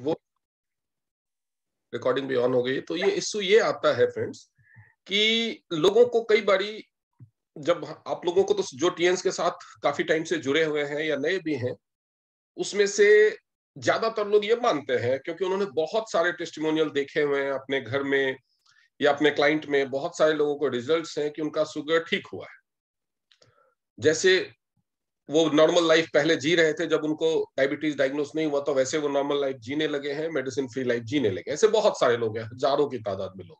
वो रिकॉर्डिंग भी ऑन हो गई। तो ये इश्यू ये आता है फ्रेंड्स कि लोगों को कई बारी, जब आप लोगों को तो जो टीएन्स के साथ काफी टाइम से जुड़े हुए हैं या नए भी हैं, उसमें से ज्यादातर लोग ये मानते हैं, क्योंकि उन्होंने बहुत सारे टेस्टिमोनियल देखे हुए हैं अपने घर में या अपने क्लाइंट में, बहुत सारे लोगों को रिजल्ट्स हैं कि उनका शुगर ठीक हुआ है। जैसे वो नॉर्मल लाइफ पहले जी रहे थे जब उनको डायबिटीज डायग्नोस नहीं हुआ, तो वैसे वो नॉर्मल लाइफ जीने लगे हैं, मेडिसिन फ्री लाइफ जीने लगे। ऐसे बहुत सारे लोग हैं, हजारों की तादाद में लोग।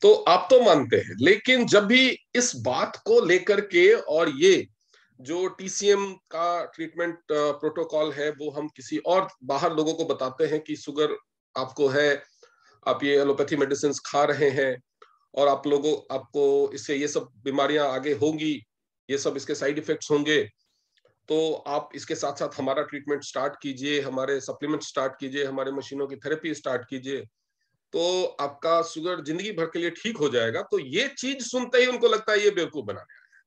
तो आप तो मानते हैं, लेकिन जब भी इस बात को लेकर के, और ये जो टीसीएम का ट्रीटमेंट प्रोटोकॉल है, वो हम किसी और बाहर लोगों को बताते हैं कि शुगर आपको है, आप ये एलोपैथी मेडिसिन खा रहे हैं, और आपको इससे ये सब बीमारियां आगे होंगी, ये सब इसके साइड इफेक्ट्स होंगे, तो आप इसके साथ साथ हमारा ट्रीटमेंट स्टार्ट कीजिए, हमारे सप्लीमेंट स्टार्ट कीजिए, हमारे मशीनों की थेरेपी स्टार्ट कीजिए, तो आपका शुगर जिंदगी भर के लिए ठीक हो जाएगा। तो ये चीज सुनते ही उनको लगता है ये बेवकूफ बनाने आया है।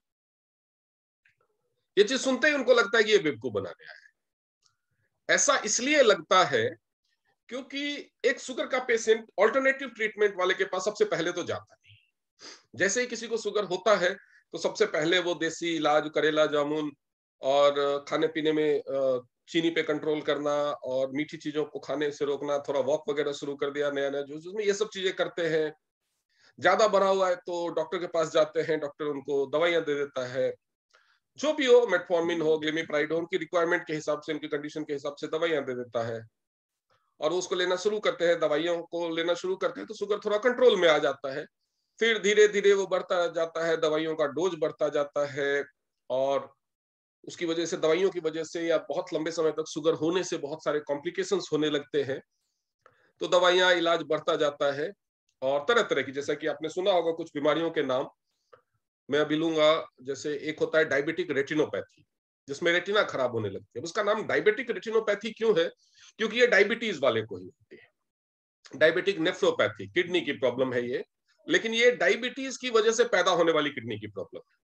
ये चीज सुनते ही उनको लगता है कि ये बेवकूफ बनाने आया है। ऐसा इसलिए लगता है क्योंकि एक शुगर का पेशेंट ऑल्टरनेटिव ट्रीटमेंट वाले के पास सबसे पहले तो जाता नहीं। जैसे ही किसी को शुगर होता है तो सबसे पहले वो देसी इलाज, करेला जामुन और खाने पीने में चीनी पे कंट्रोल करना और मीठी चीजों को खाने से रोकना, थोड़ा वॉक वगैरह शुरू कर दिया, नया नया जूस में, ये सब चीजें करते हैं। ज्यादा बढ़ा हुआ है तो डॉक्टर के पास जाते हैं, डॉक्टर उनको दवाइयां दे देता है, जो भी हो, मेटफॉर्मिन हो, ग्लिमिप्राइड हो, उनकी रिक्वायरमेंट के हिसाब से, उनकी कंडीशन के हिसाब से दवाइयां दे देता है, और उसको लेना शुरू करते हैं। दवाइयों को लेना शुरू करते हैं तो शुगर थोड़ा कंट्रोल में आ जाता है। फिर धीरे धीरे वो बढ़ता जाता है, दवाइयों का डोज बढ़ता जाता है, और उसकी वजह से, दवाइयों की वजह से, या बहुत लंबे समय तक शुगर होने से बहुत सारे कॉम्प्लिकेशंस होने लगते हैं। तो दवाइयां, इलाज बढ़ता जाता है, और तरह तरह की, जैसा कि आपने सुना होगा कुछ बीमारियों के नाम मैं अभी लूंगा। जैसे एक होता है डायबिटिक रेटिनोपैथी, जिसमें रेटिना खराब होने लगती है। उसका नाम डायबिटिक रेटिनोपैथी क्यों है? क्योंकि ये डायबिटीज वाले को ही होती है। डायबिटिक नेफ्रोपैथी, किडनी की प्रॉब्लम है ये, लेकिन ये डायबिटीज की वजह से पैदा होने वाली किडनी की प्रॉब्लम है।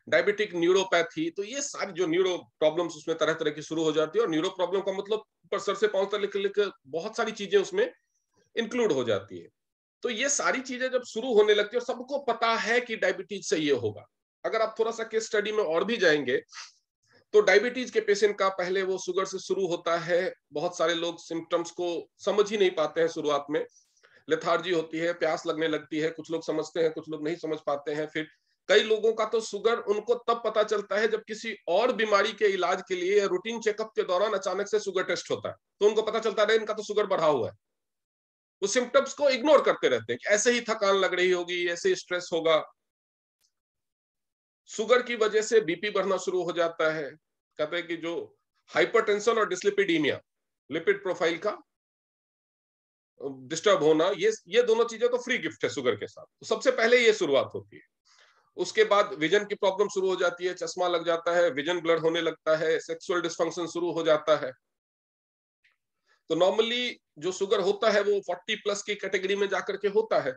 डायबिटिक न्यूरोपैथी, तो ये सारी जो न्यूरो प्रॉब्लम्स उसमें तरह तरह की शुरू हो जाती है। और न्यूरो प्रॉब्लम का मतलब ऊपर सर से पांव तक लेकर बहुत सारी चीजें उसमें इंक्लूड हो जाती है। तो ये सारी चीजें जब शुरू होने लगती है, और सबको पता है कि डायबिटीज से ये होगा। अगर आप थोड़ा सा केस स्टडी में और भी जाएंगे तो डायबिटीज के पेशेंट का पहले वो शुगर से शुरू होता है। बहुत सारे लोग सिम्टम्स को समझ ही नहीं पाते हैं शुरुआत में। लेथार्जी होती है, प्यास लगने लगती है, कुछ लोग समझते हैं, कुछ लोग नहीं समझ पाते हैं। फिर कई लोगों का तो शुगर उनको तब पता चलता है जब किसी और बीमारी के इलाज के लिए या रूटीन चेकअप के दौरान अचानक से शुगर टेस्ट होता है, तो उनको पता चलता है इनका तो शुगर बढ़ा हुआ है। वो सिम्टम्स को इग्नोर करते रहते हैं कि ऐसे ही थकान लग रही होगी, ऐसे ही स्ट्रेस होगा। शुगर की वजह से बीपी बढ़ना शुरू हो जाता है। कहते हैं कि जो हाइपरटेंशन और डिस्लिपिडीमिया, लिपिड प्रोफाइल का डिस्टर्ब होना, ये दोनों चीजें तो फ्री गिफ्ट है शुगर के साथ। तो सबसे पहले ये शुरुआत होती है। उसके बाद विजन की प्रॉब्लम शुरू हो जाती है, चश्मा लग जाता है, विजन ब्लर होने लगता है, सेक्सुअल डिस्फंक्शन शुरू हो जाता है। तो नॉर्मली जो शुगर होता है वो 40 प्लस की कैटेगरी में जाकर के होता है।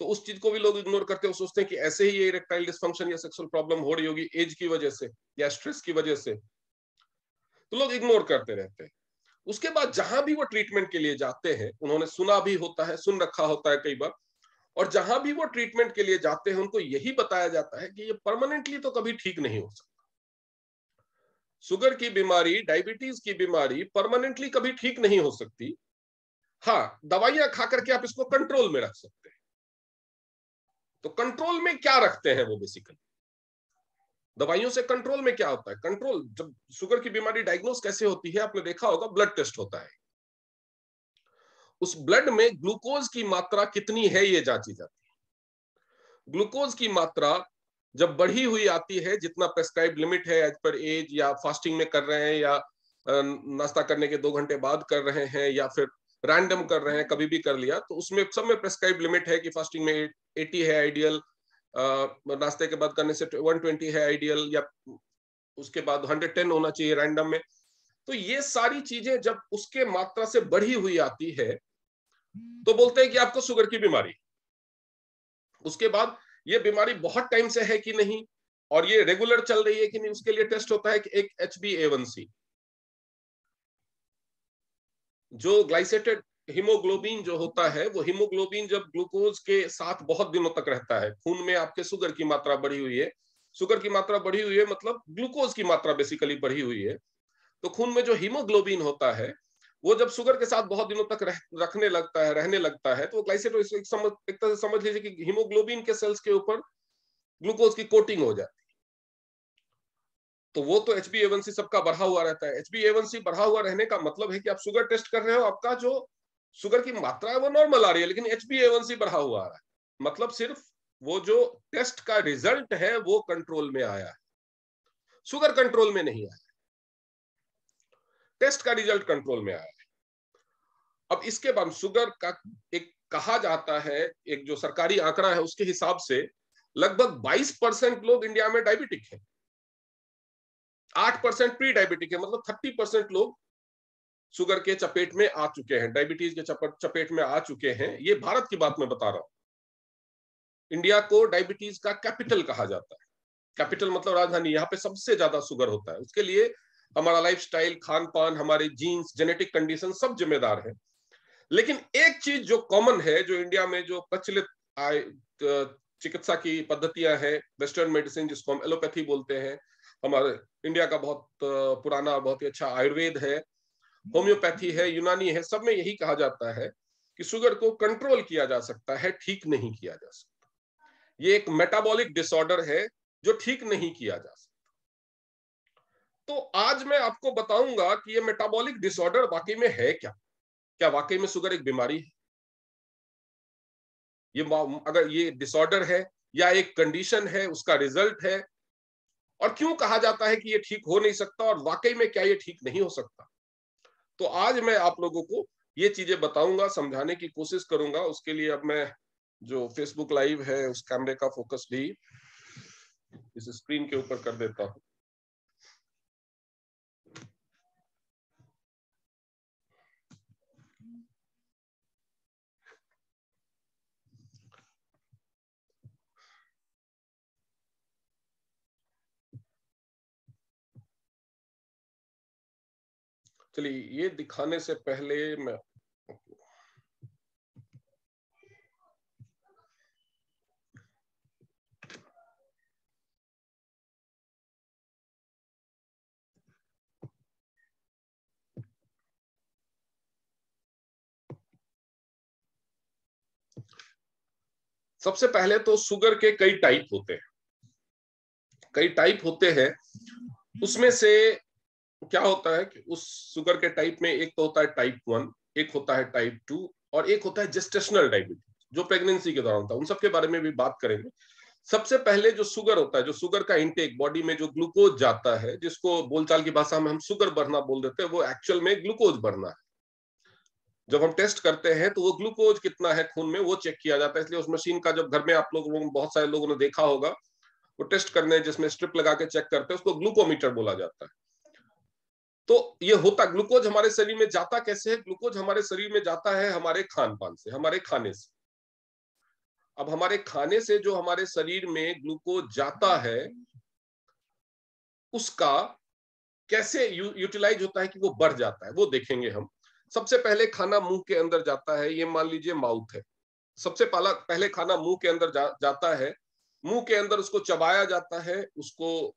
तो उस चीज को भी लोग इग्नोर करते हैं, सोचते हैं कि ऐसे ही ये इरेक्टाइल डिस्फंक्शन या सेक्सुअल प्रॉब्लम हो रही होगी एज की वजह से या स्ट्रेस की वजह से। तो लोग इग्नोर करते रहते हैं। उसके बाद जहां भी वो ट्रीटमेंट के लिए जाते हैं, उन्होंने सुना भी होता है, सुन रखा होता है कई बार, और जहां भी वो ट्रीटमेंट के लिए जाते हैं उनको यही बताया जाता है कि ये परमानेंटली तो कभी ठीक नहीं हो सकता। शुगर की बीमारी, डायबिटीज की बीमारी परमानेंटली कभी ठीक नहीं हो सकती। हाँ, दवाइयां खा करके आप इसको कंट्रोल में रख सकते हैं। तो कंट्रोल में क्या रखते हैं वो बेसिकली? दवाइयों से कंट्रोल में क्या होता है? कंट्रोल, जब शुगर की बीमारी डायग्नोस कैसे होती है, आपने देखा होगा, ब्लड टेस्ट होता है। उस ब्लड में ग्लूकोज की मात्रा कितनी है ये जांची जाती है। ग्लूकोज की मात्रा जब बढ़ी हुई आती है, जितना प्रेस्क्राइब लिमिट है एज पर एज, या फास्टिंग में कर रहे हैं, या नाश्ता करने के 2 घंटे बाद कर रहे हैं, या फिर रैंडम कर रहे हैं, कभी भी कर लिया, तो उसमें सब में प्रेस्क्राइब लिमिट है कि फास्टिंग में 80 है आइडियल, नाश्ते के बाद करने से 120 है आइडियल, या उसके बाद 110 होना चाहिए रैंडम में। तो ये सारी चीजें जब उसके मात्रा से बढ़ी हुई आती है तो बोलते हैं कि आपको शुगर की बीमारी। उसके बाद ये बीमारी बहुत टाइम से है कि नहीं, और ये रेगुलर चल रही है कि नहीं, उसके लिए टेस्ट होता है कि एक HbA1c। जो ग्लाइसेटेड हीमोग्लोबिन जो होता है, वो हीमोग्लोबिन जब ग्लूकोज के साथ बहुत दिनों तक रहता है, खून में आपके शुगर की मात्रा बढ़ी हुई है, शुगर की मात्रा बढ़ी हुई है मतलब ग्लूकोज की मात्रा बेसिकली बढ़ी हुई है, तो खून में जो हीमोग्लोबिन होता है वो जब शुगर के साथ बहुत दिनों तक रखने लगता है, रहने लगता है, तो ग्लाइसेटो एक तरह से समझ लीजिए कि हीमोग्लोबिन के सेल्स के ऊपर ग्लूकोज की कोटिंग हो जाती है। तो वो तो HbA1c सबका बढ़ा हुआ रहता है। HbA1c बढ़ा हुआ रहने का मतलब है कि आप शुगर टेस्ट कर रहे हो, आपका जो शुगर की मात्रा है वो नॉर्मल आ रही है, लेकिन HbA1c बढ़ा हुआ आ रहा है, मतलब सिर्फ वो जो टेस्ट का रिजल्ट है वो कंट्रोल में आया है, शुगर कंट्रोल में नहीं आया, टेस्ट का रिजल्ट कंट्रोल में आया है। अब इसके बाद शुगर का एक कहा जाता है, एक जो सरकारी आंकड़ा है उसके हिसाब से लगभग 22% लोग इंडिया में डायबिटिक है, 8% प्री डायबिटिक है, मतलब 30% लोग शुगर के चपेट में आ चुके हैं, डायबिटीज के चपेट में आ चुके हैं। ये भारत की बात मैं बता रहा हूं। इंडिया को डायबिटीज का कैपिटल कहा जाता है, कैपिटल मतलब राजधानी, यहाँ पे सबसे ज्यादा शुगर होता है। उसके लिए हमारा लाइफस्टाइल, खान पान, हमारे जीन्स, जेनेटिक कंडीशन सब जिम्मेदार है। लेकिन एक चीज जो कॉमन है, जो इंडिया में जो प्रचलित चिकित्सा की पद्धतियां हैं, वेस्टर्न मेडिसिन जिसको हम एलोपैथी बोलते हैं, हमारे इंडिया का बहुत पुराना बहुत ही अच्छा आयुर्वेद है, होम्योपैथी है, यूनानी है, सब में यही कहा जाता है कि शुगर को कंट्रोल किया जा सकता है, ठीक नहीं किया जा सकता। ये एक मेटाबॉलिक डिसऑर्डर है जो ठीक नहीं किया जा सकता। तो आज मैं आपको बताऊंगा कि ये मेटाबॉलिक डिसऑर्डर वाकई में है क्या, क्या वाकई में शुगर एक बीमारी है, ये अगर ये डिसऑर्डर है या एक कंडीशन है, उसका रिजल्ट है, और क्यों कहा जाता है कि ये ठीक हो नहीं सकता, और वाकई में क्या ये ठीक नहीं हो सकता। तो आज मैं आप लोगों को ये चीजें बताऊंगा, समझाने की कोशिश करूंगा। उसके लिए अब मैं जो फेसबुक लाइव है उस कैमरे का फोकस भी इस स्क्रीन के ऊपर कर देता हूं। चलिए, ये दिखाने से पहले मैं सबसे पहले तो शुगर के कई टाइप होते हैं, कई टाइप होते हैं। उसमें से क्या होता है कि उस शुगर के टाइप में एक तो होता है टाइप 1, एक होता है टाइप 2, और एक होता है जेस्टेशनल डायबिटीज जो प्रेगनेंसी के दौरान होता है। उन सब के बारे में भी बात करेंगे। सबसे पहले जो शुगर होता है, जो शुगर का इंटेक, बॉडी में जो ग्लूकोज जाता है, जिसको बोलचाल की भाषा में हम शुगर बढ़ना बोल देते हैं, वो एक्चुअल में ग्लूकोज बढ़ना है। जब हम टेस्ट करते हैं तो वो ग्लूकोज कितना है खून में वो चेक किया जाता है। इसलिए उस मशीन का जब घर में आप लोग बहुत सारे लोगों ने देखा होगा, वो टेस्ट करने जिसमें स्ट्रिप लगा के चेक करते हैं, उसको ग्लूकोमीटर बोला जाता है। तो ये होता, ग्लूकोज हमारे शरीर में जाता कैसे है? ग्लूकोज हमारे शरीर में जाता है हमारे खान पान से, हमारे खाने से। अब हमारे खाने से जो हमारे शरीर में ग्लूकोज जाता है, उसका कैसे यूटिलाइज होता है कि वो बढ़ जाता है, वो देखेंगे हम। सबसे पहले खाना मुंह के अंदर जाता है, ये मान लीजिए माउथ है। सबसे पहले खाना मुंह के अंदर जाता है। मुंह के अंदर उसको चबाया जाता है, उसको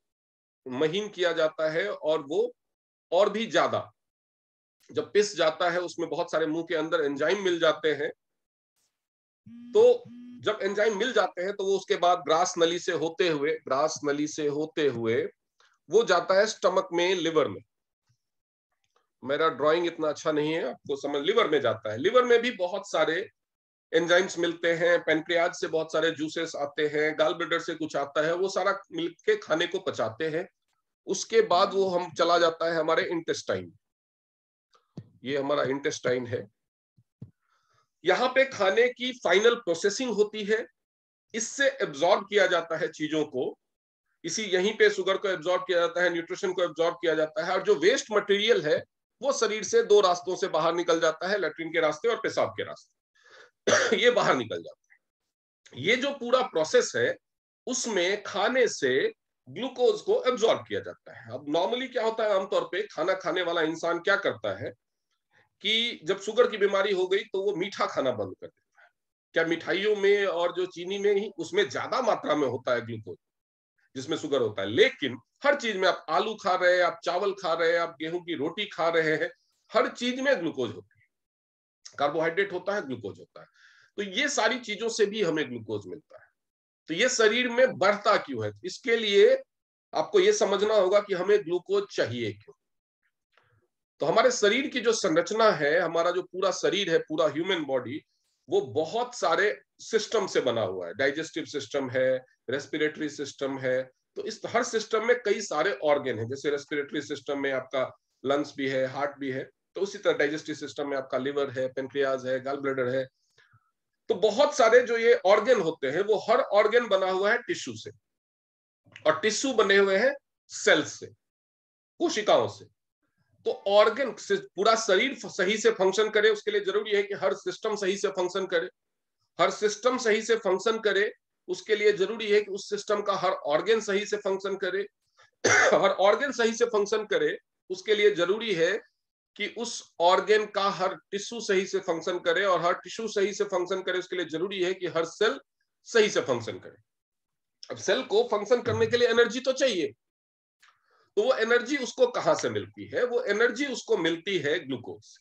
महीन किया जाता है, और वो और भी ज्यादा जब पिस जाता है, उसमें बहुत सारे मुंह के अंदर एंजाइम मिल जाते हैं। तो जब एंजाइम मिल जाते हैं तो वो उसके बाद ग्रास नली से होते हुए वो जाता है स्टमक में, लिवर में। मेरा ड्राइंग इतना अच्छा नहीं है, आपको समझ, लिवर में जाता है। लिवर में भी बहुत सारे एंजाइम्स मिलते हैं, पेनक्रियाज से बहुत सारे जूसेस आते हैं, गाल ब्लेडर से कुछ आता है, वो सारा मिलके खाने को पचाते हैं। उसके बाद वो हम चला जाता है हमारे इंटेस्टाइन। ये हमारा इंटेस्टाइन है। यहाँ पे खाने की फाइनल प्रोसेसिंग होती है, इससे एब्जॉर्ब किया जाता है चीजों को, इसी यहीं पे शुगर को एब्जॉर्ब किया जाता है, न्यूट्रिशन को एब्जॉर्ब किया जाता है, और जो वेस्ट मटेरियल है वो शरीर से दो रास्तों से बाहर निकल जाता है, लैट्रिन के रास्ते और पेशाब के रास्ते। ये बाहर निकल जाता है। ये जो पूरा प्रोसेस है उसमें खाने से ग्लूकोज को एब्जॉर्ब किया जाता है। अब नॉर्मली क्या होता है, आमतौर पे खाना खाने वाला इंसान क्या करता है कि जब शुगर की बीमारी हो गई तो वो मीठा खाना बंद कर देता है। क्या मिठाइयों में और जो चीनी में ही उसमें ज्यादा मात्रा में होता है ग्लूकोज, जिसमें शुगर होता है, लेकिन हर चीज में आप आलू खा रहे हैं, आप चावल खा रहे हैं, आप गेहूं की रोटी खा रहे हैं, हर चीज में ग्लूकोज होता है, कार्बोहाइड्रेट होता है, ग्लूकोज होता है। तो ये सारी चीजों से भी हमें ग्लूकोज मिलता है। तो ये शरीर में बढ़ता क्यों है, इसके लिए आपको ये समझना होगा कि हमें ग्लूकोज चाहिए क्यों। तो हमारे शरीर की जो संरचना है, हमारा जो पूरा शरीर है, पूरा ह्यूमन बॉडी, वो बहुत सारे सिस्टम से बना हुआ है। डाइजेस्टिव सिस्टम है, रेस्पिरेटरी सिस्टम है, तो इस हर सिस्टम में कई सारे ऑर्गन है। जैसे रेस्पिरेटरी सिस्टम में आपका लंग्स भी है, हार्ट भी है, तो उसी तरह डाइजेस्टिव सिस्टम में आपका लिवर है, पेनक्रियाज है, गॉल ब्लैडर है। तो बहुत सारे जो ये ऑर्गन होते हैं, वो हर ऑर्गन बना हुआ है टिश्यू से, और टिश्यू बने हुए हैं सेल्स से, कोशिकाओं से। तो ऑर्गन से पूरा शरीर सही से फंक्शन करे, उसके लिए जरूरी है कि हर सिस्टम सही से फंक्शन करे। हर सिस्टम सही से फंक्शन करे, उसके लिए जरूरी है कि उस सिस्टम का हर ऑर्गन सही से फंक्शन करे। हर ऑर्गन सही से फंक्शन करे, उसके लिए जरूरी है कि उस ऑर्गन का हर टिश्यू सही से फंक्शन करे, और हर टिश्यू सही से फंक्शन करे, उसके लिए जरूरी है कि हर सेल सही से फंक्शन करे। अब सेल को फंक्शन करने के लिए एनर्जी तो चाहिए, तो वो एनर्जी उसको कहां से मिलती है? वो एनर्जी उसको मिलती है ग्लूकोज से।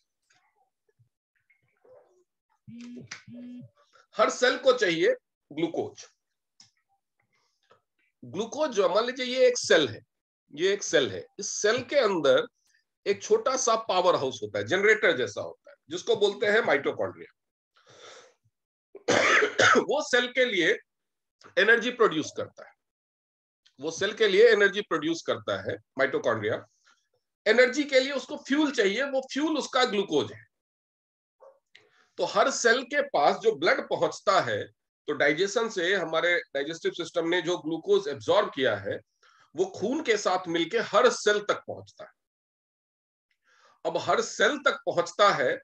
हर सेल को चाहिए ग्लूकोज। ग्लूकोज जो, मान लीजिए ये एक सेल है, ये एक सेल है, इस सेल के अंदर एक छोटा सा पावर हाउस होता है, जनरेटर जैसा होता है, जिसको बोलते हैं माइटोकॉन्ड्रिया। वो सेल के लिए एनर्जी प्रोड्यूस करता है, वो सेल के लिए एनर्जी प्रोड्यूस करता है माइटोकॉन्ड्रिया। एनर्जी के लिए उसको फ्यूल चाहिए, वो फ्यूल उसका ग्लूकोज है। तो हर सेल के पास जो ब्लड पहुंचता है, तो डाइजेशन से हमारे डाइजेस्टिव सिस्टम ने जो ग्लूकोज एब्जॉर्ब किया है, वो खून के साथ मिलके हर सेल तक पहुंचता है। अब हर सेल तक पहुंचता है,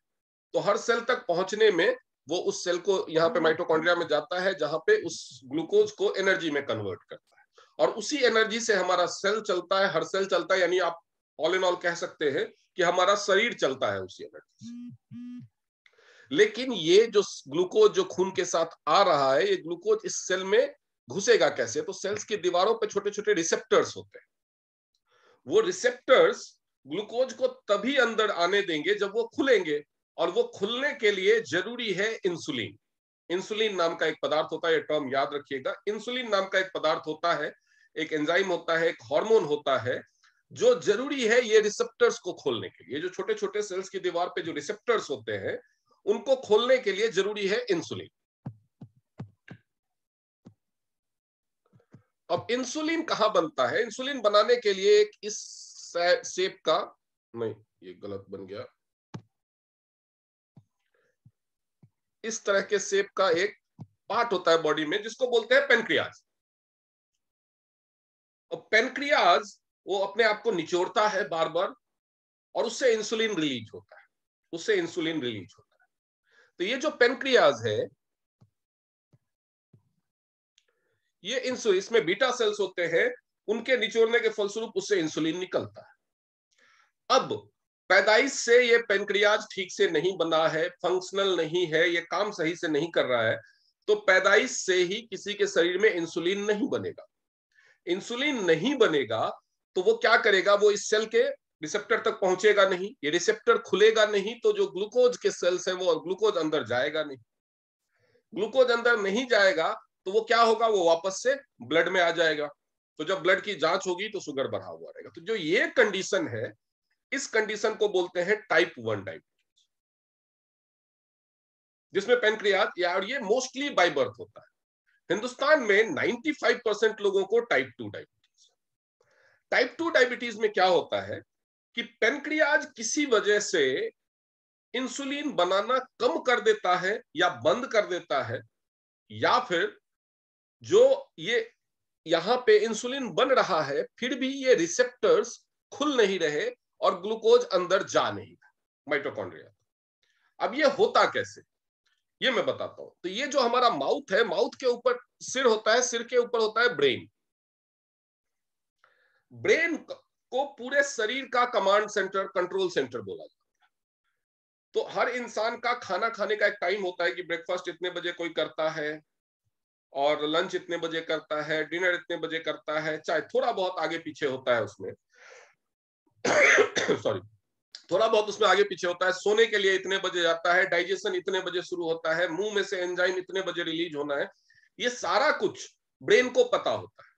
तो हर सेल तक पहुंचने में वो उस सेल को यहाँ पे माइटोकॉन्ड्रिया में जाता है, जहां पे उस ग्लूकोज को एनर्जी में कन्वर्ट करता है, और उसी एनर्जी से हमारा सेल चलता है, हर सेल चलता है। यानी आप ऑल इन ऑल कह सकते हैं कि हमारा शरीर चलता है उसी एनर्जी से। लेकिन ये जो ग्लूकोज जो खून के साथ आ रहा है, ये ग्लूकोज इस सेल में घुसेगा कैसे? तो सेल्स की दीवारों पे छोटे छोटे रिसेप्टर्स होते हैं। वो रिसेप्टर्स ग्लूकोज को तभी अंदर आने देंगे जब वो खुलेंगे, और वो खुलने के लिए जरूरी है इंसुलिन। इंसुलिन नाम का एक पदार्थ होता है, ये टर्म याद रखिएगा। इंसुलिन नाम का एक पदार्थ होता है, एक एंजाइम होता है, एक हार्मोन होता है, जो जरूरी है ये रिसेप्टर्स को खोलने के लिए। जो छोटे छोटे सेल्स की दीवार पे जो रिसेप्टर्स होते हैं, उनको खोलने के लिए जरूरी है इंसुलिन। अब इंसुलिन कहां बनता है? इंसुलिन बनाने के लिए एक इस शेप का, नहीं ये गलत बन गया, इस तरह के शेप का एक पार्ट होता है बॉडी में, जिसको बोलते हैं पेनक्रियाज। और पेनक्रियाज वो अपने आप को निचोड़ता है बार बार, और उससे इंसुलिन रिलीज होता है, उससे इंसुलिन रिलीज होता है। तो ये जो पेनक्रियाज है, ये इंसुलिन, इसमें बीटा सेल्स होते हैं, उनके निचोड़ने के फलस्वरूप उससे इंसुलिन निकलता है। अब पैदाइश से ये पेनक्रियाज ठीक से नहीं बना है, फंक्शनल नहीं है, ये काम सही से नहीं कर रहा है, तो पैदाइश से ही किसी के शरीर में इंसुलिन नहीं बनेगा। इंसुलिन नहीं बनेगा तो वो क्या करेगा? वो इस सेल के रिसेप्टर तक पहुंचेगा नहीं, ये रिसेप्टर खुलेगा नहीं, तो जो ग्लूकोज के सेल्स हैं वो ग्लूकोज अंदर जाएगा नहीं। ग्लूकोज अंदर नहीं जाएगा तो वो क्या होगा? वो वापस से ब्लड में आ जाएगा। तो जब ब्लड की जांच होगी तो शुगर बढ़ा हुआ रहेगा। तो जो ये कंडीशन है, इस कंडीशन को बोलते हैं टाइप 1 डायबिटीज, जिसमें पेनक्रियाज, या ये मोस्टली बाय बर्थ होता है। हिंदुस्तान में 95% लोगों को टाइप 2 डायबिटीज। टाइप 2 डायबिटीज में क्या होता है कि पेनक्रियाज किसी वजह से इंसुलिन बनाना कम कर देता है या बंद कर देता है, या फिर जो ये यहां पे इंसुलिन बन रहा है, फिर भी ये रिसेप्टर्स खुल नहीं रहे और ग्लूकोज अंदर जा नहीं रहा माइटोकॉन्ड्रिया। अब ये होता कैसे, ये मैं बताता हूं। तो ये जो हमारा माउथ है, माउथ के ऊपर सिर होता है, सिर के ऊपर होता है ब्रेन। ब्रेन को पूरे शरीर का कमांड सेंटर, कंट्रोल सेंटर बोला जाता है। तो हर इंसान का खाना खाने का एक टाइम होता है कि ब्रेकफास्ट इतने बजे कोई करता है और लंच इतने बजे करता है, डिनर इतने बजे करता है, चाहे थोड़ा बहुत आगे पीछे होता है उसमें सॉरी, थोड़ा बहुत उसमें आगे पीछे होता है। सोने के लिए इतने बजे जाता है, डाइजेशन इतने बजे शुरू होता है, मुंह में से एंजाइम इतने बजे रिलीज होना है, ये सारा कुछ ब्रेन को पता होता है।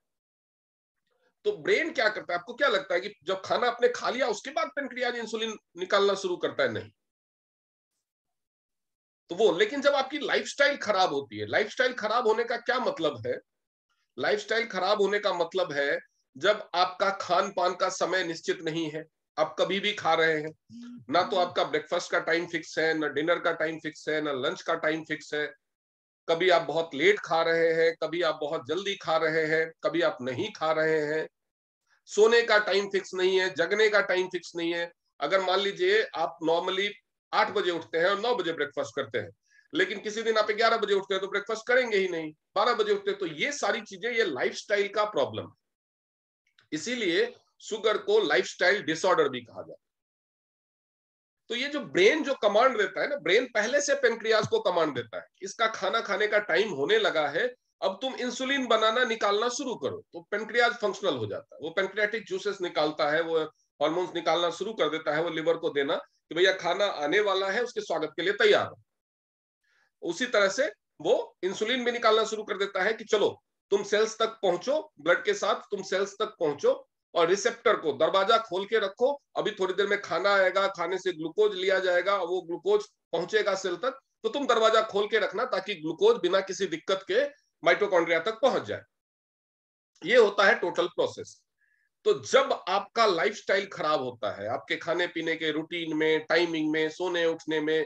तो ब्रेन क्या करता है, आपको क्या लगता है कि जब खाना आपने खा लिया उसके बाद पेनक्रियाज इंसुलिन निकालना शुरू करता है? नहीं। तो वो, लेकिन जब आपकी लाइफस्टाइल खराब होती है, लाइफस्टाइल खराब होने का क्या मतलब है? लाइफस्टाइल खराब होने का मतलब है जब आपका खान पान का समय निश्चित नहीं है, आप कभी भी खा रहे हैं, ना तो आपका ब्रेकफास्ट का टाइम फिक्स है, ना डिनर का टाइम फिक्स है, ना लंच का टाइम फिक्स है, कभी आप बहुत लेट खा रहे हैं, कभी आप बहुत जल्दी खा रहे हैं, कभी आप नहीं खा रहे हैं, सोने का टाइम फिक्स नहीं है, जगने का टाइम फिक्स नहीं है। अगर मान लीजिए आप नॉर्मली 8 बजे उठते हैं और 9 बजे ब्रेकफास्ट करते हैं, लेकिन किसी दिन आप 11 बजे उठते हैं तो ब्रेकफास्ट करेंगे ही नहीं, 12 बजे उठते हैं, तो ये सारी चीजें, ये लाइफस्टाइल का प्रॉब्लम है। इसीलिए शुगर को लाइफस्टाइल डिसऑर्डर भी कहा जाता है। तो ये जो ब्रेन जो कमांड देता है ना, ब्रेन पहले से पेनक्रियाज को कमांड देता है, इसका खाना खाने का टाइम होने लगा है, अब तुम इंसुलिन बनाना निकालना शुरू करो। तो पेनक्रियाज फंक्शनल हो जाता है, वो पेनक्रियाटिक जूसेस निकालता है, वो हार्मोन्स निकालना शुरू कर देता है, वो लिवर को देना कि भैया खाना आने वाला है, उसके स्वागत के लिए तैयार हो। उसी तरह से वो इंसुलिन भी निकालना शुरू कर देता है कि चलो तुम सेल्स तक पहुंचो, ब्लड के साथ तुम सेल्स तक पहुंचो और रिसेप्टर को दरवाजा खोल के रखो, अभी थोड़ी देर में खाना आएगा, खाने से ग्लूकोज लिया जाएगा, वो ग्लूकोज पहुंचेगा सेल तक, तो तुम दरवाजा खोल के रखना ताकि ग्लूकोज बिना किसी दिक्कत के माइटोकॉन्ड्रिया तक पहुंच जाए। ये होता है टोटल प्रोसेस। तो जब आपका लाइफस्टाइल खराब होता है, आपके खाने पीने के रूटीन में, टाइमिंग में, सोने उठने में,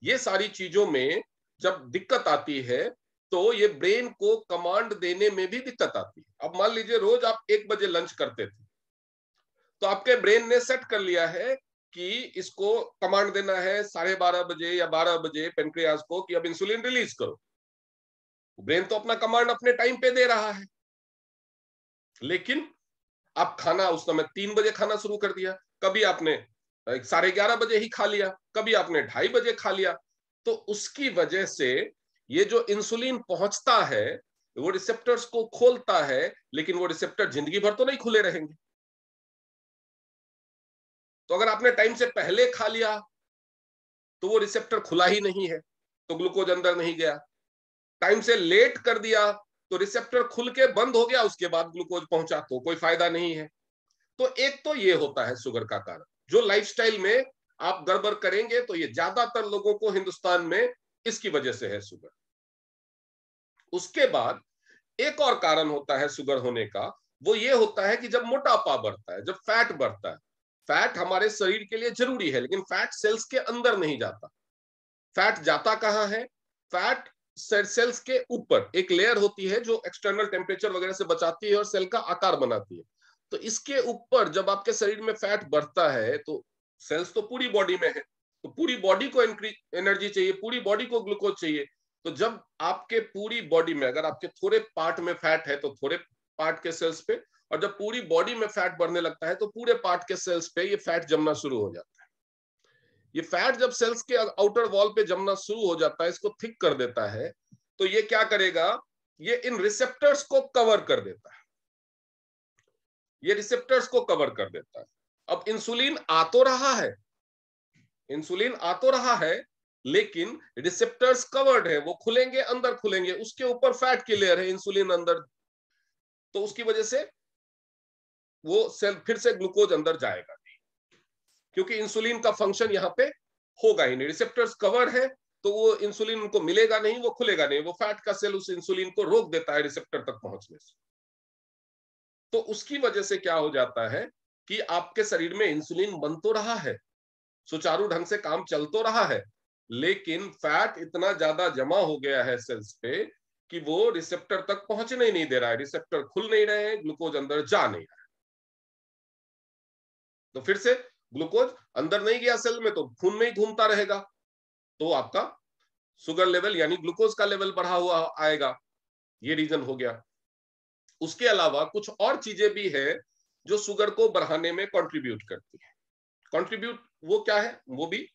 ये सारी चीजों में जब दिक्कत आती है, तो ये ब्रेन को कमांड देने में भी दिक्कत आती है। अब मान लीजिए रोज आप 1 बजे लंच करते थे, तो आपके ब्रेन ने सेट कर लिया है कि इसको कमांड देना है 12:30 बजे या 12 बजे पेनक्रियाज को कि अब इंसुलिन रिलीज करो। ब्रेन तो अपना कमांड अपने टाइम पे दे रहा है, लेकिन आप खाना उस समय 3 बजे खाना शुरू कर दिया, कभी आपने 11:30 बजे ही खा लिया, कभी आपने 2:30 बजे खा लिया, तो उसकी वजह से ये जो इंसुलिन पहुंचता है वो रिसेप्टर्स को खोलता है, लेकिन वो रिसेप्टर जिंदगी भर तो नहीं खुले रहेंगे। तो अगर आपने टाइम से पहले खा लिया तो वो रिसेप्टर खुला ही नहीं है, तो ग्लूकोज अंदर नहीं गया। टाइम से लेट कर दिया तो रिसेप्टर खुल के बंद हो गया, उसके बाद ग्लूकोज पहुंचा तो कोई फायदा नहीं है। तो एक तो ये होता है शुगर का कारण, जो लाइफस्टाइल में आप गड़बड़ करेंगे, तो ये ज्यादातर लोगों को हिंदुस्तान में इसकी वजह से है शुगर। उसके बाद एक और कारण होता है शुगर होने का, वो ये होता है कि जब मोटापा बढ़ता है, जब फैट बढ़ता है। फैट हमारे शरीर के लिए जरूरी है, लेकिन फैट सेल्स के अंदर नहीं जाता। फैट जाता कहां है? फैट सेल्स के ऊपर एक लेयर होती है जो एक्सटर्नल टेम्परेचर वगैरह से बचाती है और सेल का आकार बनाती है। तो इसके ऊपर जब आपके शरीर में फैट बढ़ता है, तो सेल्स तो पूरी बॉडी में है, तो पूरी बॉडी को एनर्जी चाहिए, पूरी बॉडी को ग्लूकोज चाहिए। तो जब आपके पूरी बॉडी में, अगर आपके थोड़े पार्ट में फैट है तो थोड़े पार्ट के सेल्स पे, और जब पूरी बॉडी में फैट बढ़ने लगता है तो पूरे पार्ट के सेल्स पे ये फैट जमना शुरू हो जाता है। ये फैट जब सेल्स के आउटर वॉल पे जमना शुरू हो जाता है, इसको थिक कर देता है, तो ये क्या करेगा? ये इन रिसेप्टर्स को कवर कर देता है, ये रिसेप्टर्स को कवर कर देता है। अब इंसुलिन आ तो रहा है, इंसुलिन आ तो रहा है, लेकिन रिसेप्टर्स कवर्ड है, वो खुलेंगे, अंदर खुलेंगे, उसके ऊपर फैट की लेयर है, इंसुलिन अंदर, तो उसकी वजह से वो सेल फिर से ग्लूकोज अंदर जाएगा, क्योंकि इंसुलिन का फंक्शन यहां पे होगा ही नहीं। रिसेप्टर्स कवर है तो वो इंसुलिन उनको मिलेगा नहीं, वो खुलेगा नहीं, वो फैट का सेल उस इंसुलिन को रोक देता है रिसेप्टर तक पहुंचने से। तो उसकी वजह से क्या हो जाता है कि आपके शरीर में इंसुलिन बन तो रहा है, सुचारू ढंग से काम चल तो रहा है, लेकिन फैट इतना ज्यादा जमा हो गया है सेल्स पे कि वो रिसेप्टर तक पहुंचने ही नहीं दे रहा है, रिसेप्टर खुल नहीं रहे हैं, ग्लूकोज अंदर जा नहीं रहा है। तो फिर से ग्लूकोज अंदर नहीं गया सेल में तो खून में ही घूमता रहेगा, तो आपका शुगर लेवल यानी ग्लूकोज का लेवल बढ़ा हुआ आएगा। ये रीजन हो गया। उसके अलावा कुछ और चीजें भी है जो शुगर को बढ़ाने में कंट्रीब्यूट करती है। कंट्रीब्यूट वो क्या है? वो भी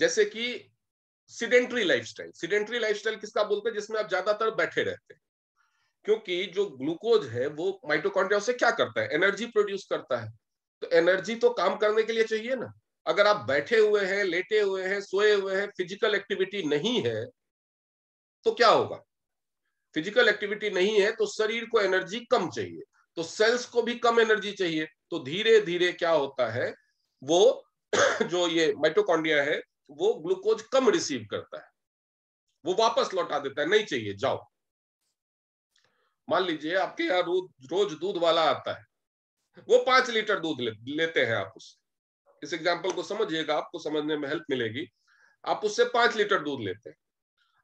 जैसे कि सिडेंट्री लाइफस्टाइल। सिडेंट्री लाइफस्टाइल किसका बोलते हैं? जिसमें आप ज्यादातर बैठे रहते हैं, क्योंकि जो ग्लूकोज है वो माइटोकॉन्ड्रिया से क्या करता है? एनर्जी प्रोड्यूस करता है। तो एनर्जी तो काम करने के लिए चाहिए ना। अगर आप बैठे हुए हैं, लेटे हुए हैं, सोए हुए हैं, फिजिकल एक्टिविटी नहीं है, तो क्या होगा? फिजिकल एक्टिविटी नहीं है तो शरीर को एनर्जी कम चाहिए, तो सेल्स को भी कम एनर्जी चाहिए। तो धीरे धीरे क्या होता है, वो जो ये माइटोकॉन्ड्रिया है वो ग्लूकोज कम रिसीव करता है, वो वापस लौटा देता है, नहीं चाहिए जाओ। मान लीजिए आपके यहाँ रोज रोज दूध वाला आता है, वो 5 लीटर दूध लेते हैं आप उससे। इस एग्जाम्पल को समझिएगा, आपको समझने में हेल्प मिलेगी। आप उससे 5 लीटर दूध लेते हैं।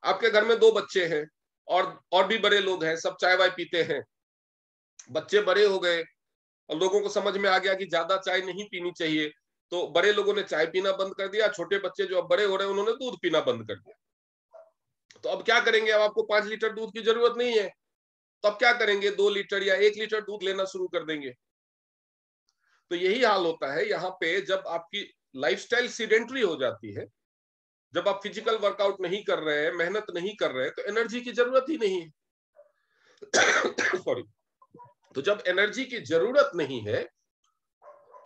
आपके घर में 2 बच्चे हैं और भी बड़े लोग हैं, सब चाय वाय पीते हैं। बच्चे बड़े हो गए और लोगों को समझ में आ गया कि ज्यादा चाय नहीं पीनी चाहिए, तो बड़े लोगों ने चाय पीना बंद कर दिया, छोटे बच्चे जो अब बड़े हो रहे हैं उन्होंने दूध पीना बंद कर दिया। तो अब क्या करेंगे? अब आपको 5 लीटर दूध की जरूरत नहीं है, तो अब क्या करेंगे? 2 लीटर या 1 लीटर दूध लेना शुरू कर देंगे। तो यही हाल होता है यहाँ पे, जब आपकी लाइफस्टाइल सीडेंट्री हो जाती है, जब आप फिजिकल वर्कआउट नहीं कर रहे हैं, मेहनत नहीं कर रहे हैं, तो एनर्जी की जरूरत ही नहीं है। सॉरी। तो जब एनर्जी की जरूरत नहीं है,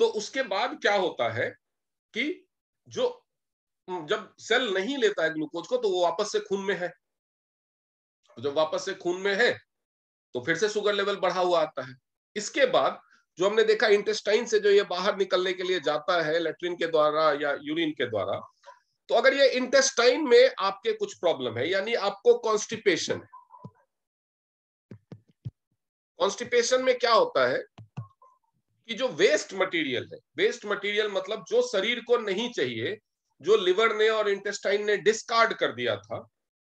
तो उसके बाद क्या होता है कि जो जब सेल नहीं लेता है ग्लूकोज को, तो वो वापस से खून में है। जब वापस से खून में है तो फिर से शुगर लेवल बढ़ा हुआ आता है। इसके बाद जो हमने देखा, इंटेस्टाइन से जो ये बाहर निकलने के लिए जाता है लेट्रिन के द्वारा या यूरिन के द्वारा, तो अगर ये इंटेस्टाइन में आपके कुछ प्रॉब्लम है, यानी आपको कॉन्स्टिपेशन है। कॉन्स्टिपेशन में क्या होता है कि जो वेस्ट मटेरियल है, वेस्ट मटेरियल मतलब जो शरीर को नहीं चाहिए, जो लिवर ने और इंटेस्टाइन ने डिस्कार्ड कर दिया था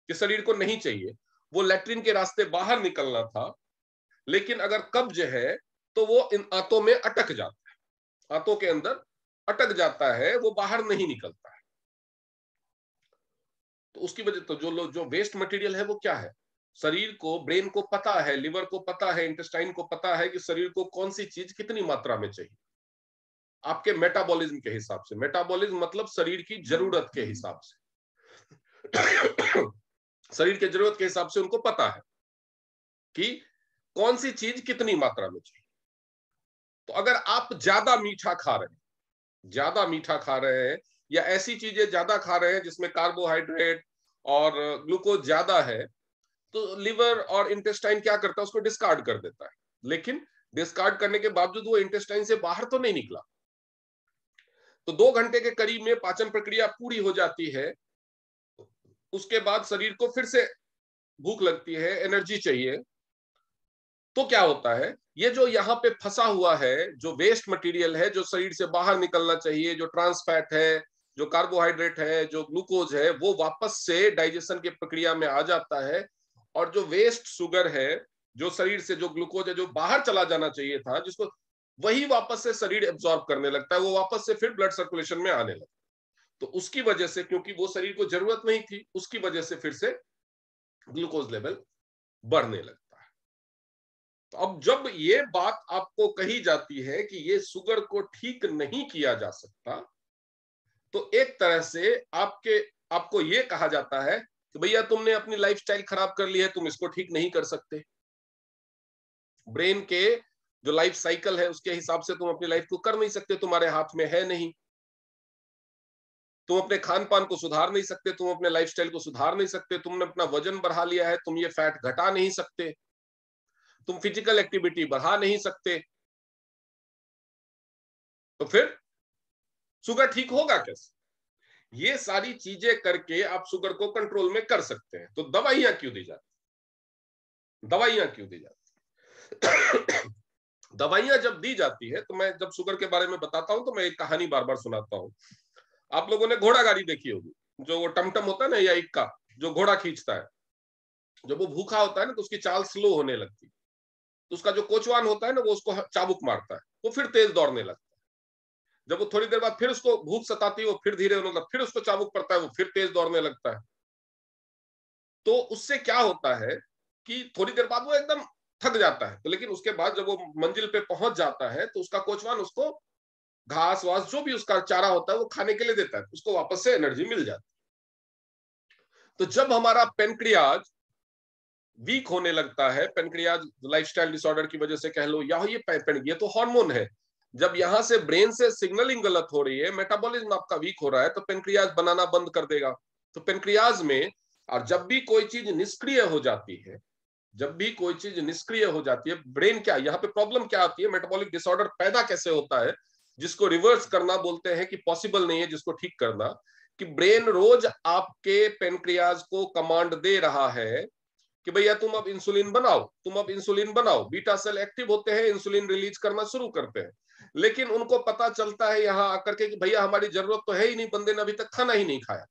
कि शरीर को नहीं चाहिए, वो लेट्रिन के रास्ते बाहर निकलना था, लेकिन अगर कब्ज है तो वो इन आंतों में अटक जाता है, आंतों के अंदर अटक जाता है, वो बाहर नहीं निकलता है। तो उसकी वजह तो जो वेस्ट मटेरियल है वो क्या है? शरीर को, ब्रेन को पता है, लिवर को पता है, इंटेस्टाइन को पता है कि शरीर को कौन सी चीज कितनी मात्रा में चाहिए, आपके मेटाबॉलिज्म के हिसाब से। मेटाबॉलिज्म मतलब शरीर की जरूरत के हिसाब से। शरीर के जरूरत के हिसाब से उनको पता है कि कौन सी चीज कितनी मात्रा में चाहिए। तो अगर आप ज्यादा मीठा खा रहे हैं, ज्यादा मीठा खा रहे हैं, या ऐसी चीजें ज्यादा खा रहे हैं जिसमें कार्बोहाइड्रेट और ग्लूकोज ज्यादा है, तो लिवर और इंटेस्टाइन क्या करता है? उसको डिस्कार्ड कर देता है। लेकिन डिस्कार्ड करने के बावजूद वो इंटेस्टाइन से बाहर तो नहीं निकला। तो 2 घंटे के करीब में पाचन प्रक्रिया पूरी हो जाती है। उसके बाद शरीर को फिर से भूख लगती है, एनर्जी चाहिए। तो क्या होता है, ये जो यहाँ पे फंसा हुआ है, जो वेस्ट मटेरियल है, जो शरीर से बाहर निकलना चाहिए, जो ट्रांस फैट है, जो कार्बोहाइड्रेट है, जो ग्लूकोज है, वो वापस से डाइजेशन की प्रक्रिया में आ जाता है। और जो वेस्ट शुगर है, जो शरीर से जो ग्लूकोज है जो बाहर चला जाना चाहिए था, जिसको, वही वापस से शरीर एब्जॉर्ब करने लगता है, वो वापस से फिर ब्लड सर्कुलेशन में आने लगता है। तो उसकी वजह से, क्योंकि वो शरीर को जरूरत नहीं थी, उसकी वजह से फिर से ग्लूकोज लेवल बढ़ने लगता है। तो अब जब ये बात आपको कही जाती है कि ये शुगर को ठीक नहीं किया जा सकता, तो एक तरह से आपको ये कहा जाता है कि भैया तुमने अपनी लाइफस्टाइल खराब कर ली है, तुम इसको ठीक नहीं कर सकते। ब्रेन के जो लाइफ साइकिल है उसके हिसाब से तुम अपनी लाइफ को कर नहीं सकते, तुम्हारे हाथ में है नहीं। तुम अपने खान पान को सुधार नहीं सकते, तुम अपने लाइफस्टाइल को सुधार नहीं सकते, तुमने अपना वजन बढ़ा लिया है, तुम ये फैट घटा नहीं सकते, तुम फिजिकल एक्टिविटी बढ़ा नहीं सकते। तो फिर शुगर ठीक होगा कैसे? ये सारी चीजें करके आप शुगर को कंट्रोल में कर सकते हैं। तो दवाइयां क्यों दी जाती? दवाइयां क्यों दी जाती? दवाइयां जब दी जाती है, तो मैं जब शुगर के बारे में बताता हूं तो मैं एक कहानी बार बार सुनाता हूं। आप लोगों ने घोड़ा गाड़ी देखी होगी, जो वो टमटम होता है ना, या इक्का, जो घोड़ा खींचता है। जब वो भूखा होता है ना, तो उसकी चाल स्लो होने लगती है, तो उसका जो कोचवान होता है ना, वो उसको चाबुक मारता है, वो फिर तेज दौड़ने लगता है। जब वो थोड़ी देर बाद फिर उसको भूख सताती है, वो फिर धीरे होने लगता है, फिर उसको चाबुक पड़ता है, वो फिर तेज दौड़ने लगता है। तो उससे क्या होता है कि थोड़ी देर बाद वो एकदम थक जाता है, तो लेकिन उसके बाद जब वो मंजिल पे पहुंच जाता है, तो उसका कोचवान उसको घास वास जो भी उसका चारा होता है वो खाने के लिए देता है, उसको वापस से एनर्जी मिल जाती है। तो जब हमारा पेनक्रियाज वीक होने लगता है, पेनक्रियाज लाइफस्टाइल डिसऑर्डर की वजह से कह लो, या ये तो हार्मोन है, जब यहां से ब्रेन से सिग्नलिंग गलत हो रही है, मेटाबॉलिज्म आपका वीक हो रहा है, तो पेनक्रियाज बनाना बंद कर देगा। तो पेनक्रियाज में, और जब भी कोई चीज निष्क्रिय हो जाती है, जब भी कोई चीज निष्क्रिय हो जाती है, ब्रेन क्या, यहाँ पे प्रॉब्लम क्या आती है, मेटाबॉलिक डिसऑर्डर पैदा कैसे होता है, जिसको रिवर्स करना बोलते हैं कि पॉसिबल नहीं है, जिसको ठीक करना, कि ब्रेन रोज आपके पेनक्रियाज को कमांड दे रहा है कि भैया तुम अब इंसुलिन बनाओ, तुम अब इंसुलिन बनाओ। बीटा सेल एक्टिव होते हैं, इंसुलिन रिलीज करना शुरू करते हैं, लेकिन उनको पता चलता है यहां आकर के कि भैया हमारी जरूरत तो है ही नहीं, बंदे ने अभी तक खाना ही नहीं खाया,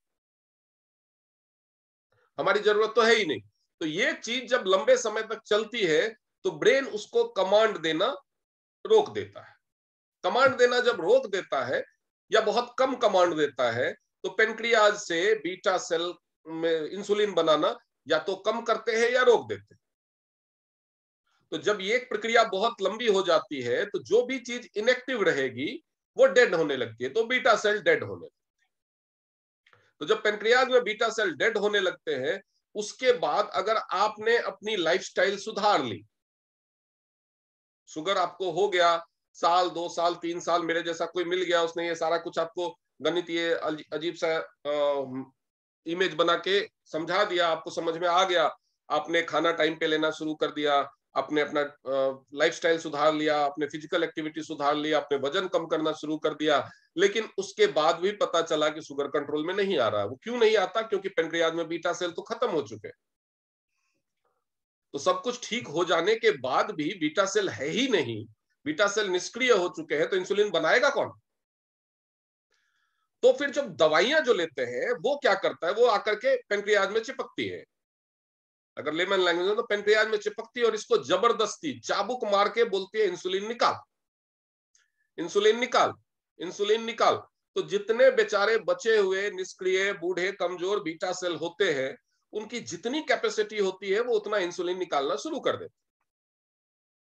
हमारी जरूरत तो है ही नहीं। तो ये चीज जब लंबे समय तक चलती है तो ब्रेन उसको कमांड देना रोक देता है। कमांड देना जब रोक देता है या बहुत कम कमांड देता है, तो पेनक्रियाज से बीटा सेल में इंसुलिन बनाना या तो कम करते हैं या रोक देते हैं। तो जब ये प्रक्रिया बहुत लंबी हो जाती है तो जो भी चीज इनएक्टिव रहेगी वो डेड होने लगती है, तो बीटा सेल डेड होने लगती है। तो जब पेनक्रियाज में बीटा सेल डेड होने लगते हैं, उसके बाद अगर आपने अपनी लाइफस्टाइल सुधार ली, शुगर आपको हो गया, साल 2 साल 3 साल, मेरे जैसा कोई मिल गया, उसने ये सारा कुछ आपको गणित ये अजीब सा इमेज बना के समझा दिया, आपको समझ में आ गया, आपने खाना टाइम पे लेना शुरू कर दिया, आपने अपना लाइफस्टाइल सुधार लिया, आपने फिजिकल एक्टिविटी सुधार लिया, आपने वजन कम करना शुरू कर दिया, लेकिन उसके बाद भी पता चला कि शुगर कंट्रोल में नहीं आ रहा। वो क्यों नहीं आता? क्योंकि पेनक्रियाज में बीटा सेल तो खत्म हो चुके हैं। तो सब कुछ ठीक हो जाने के बाद भी बीटा सेल है ही नहीं, बीटा सेल निष्क्रिय हो चुके हैं, तो इंसुलिन बनाएगा कौन? तो फिर जब दवाइयां जो लेते हैं वो क्या करता है, वो आकर के पेनक्रियाज में चिपकती है, अगर लेमन लैंग्वेज में तो पेनक्रियाज में चिपकती है और इसको जबरदस्ती चाबुक मार के बोलती है इंसुलिन निकाल, इंसुलिन निकाल, इंसुलिन निकाल। तो जितने बेचारे बचे हुए निष्क्रिय बूढ़े कमजोर बीटा सेल होते हैं, उनकी जितनी कैपेसिटी होती है वो उतना इंसुलिन निकालना शुरू कर देते।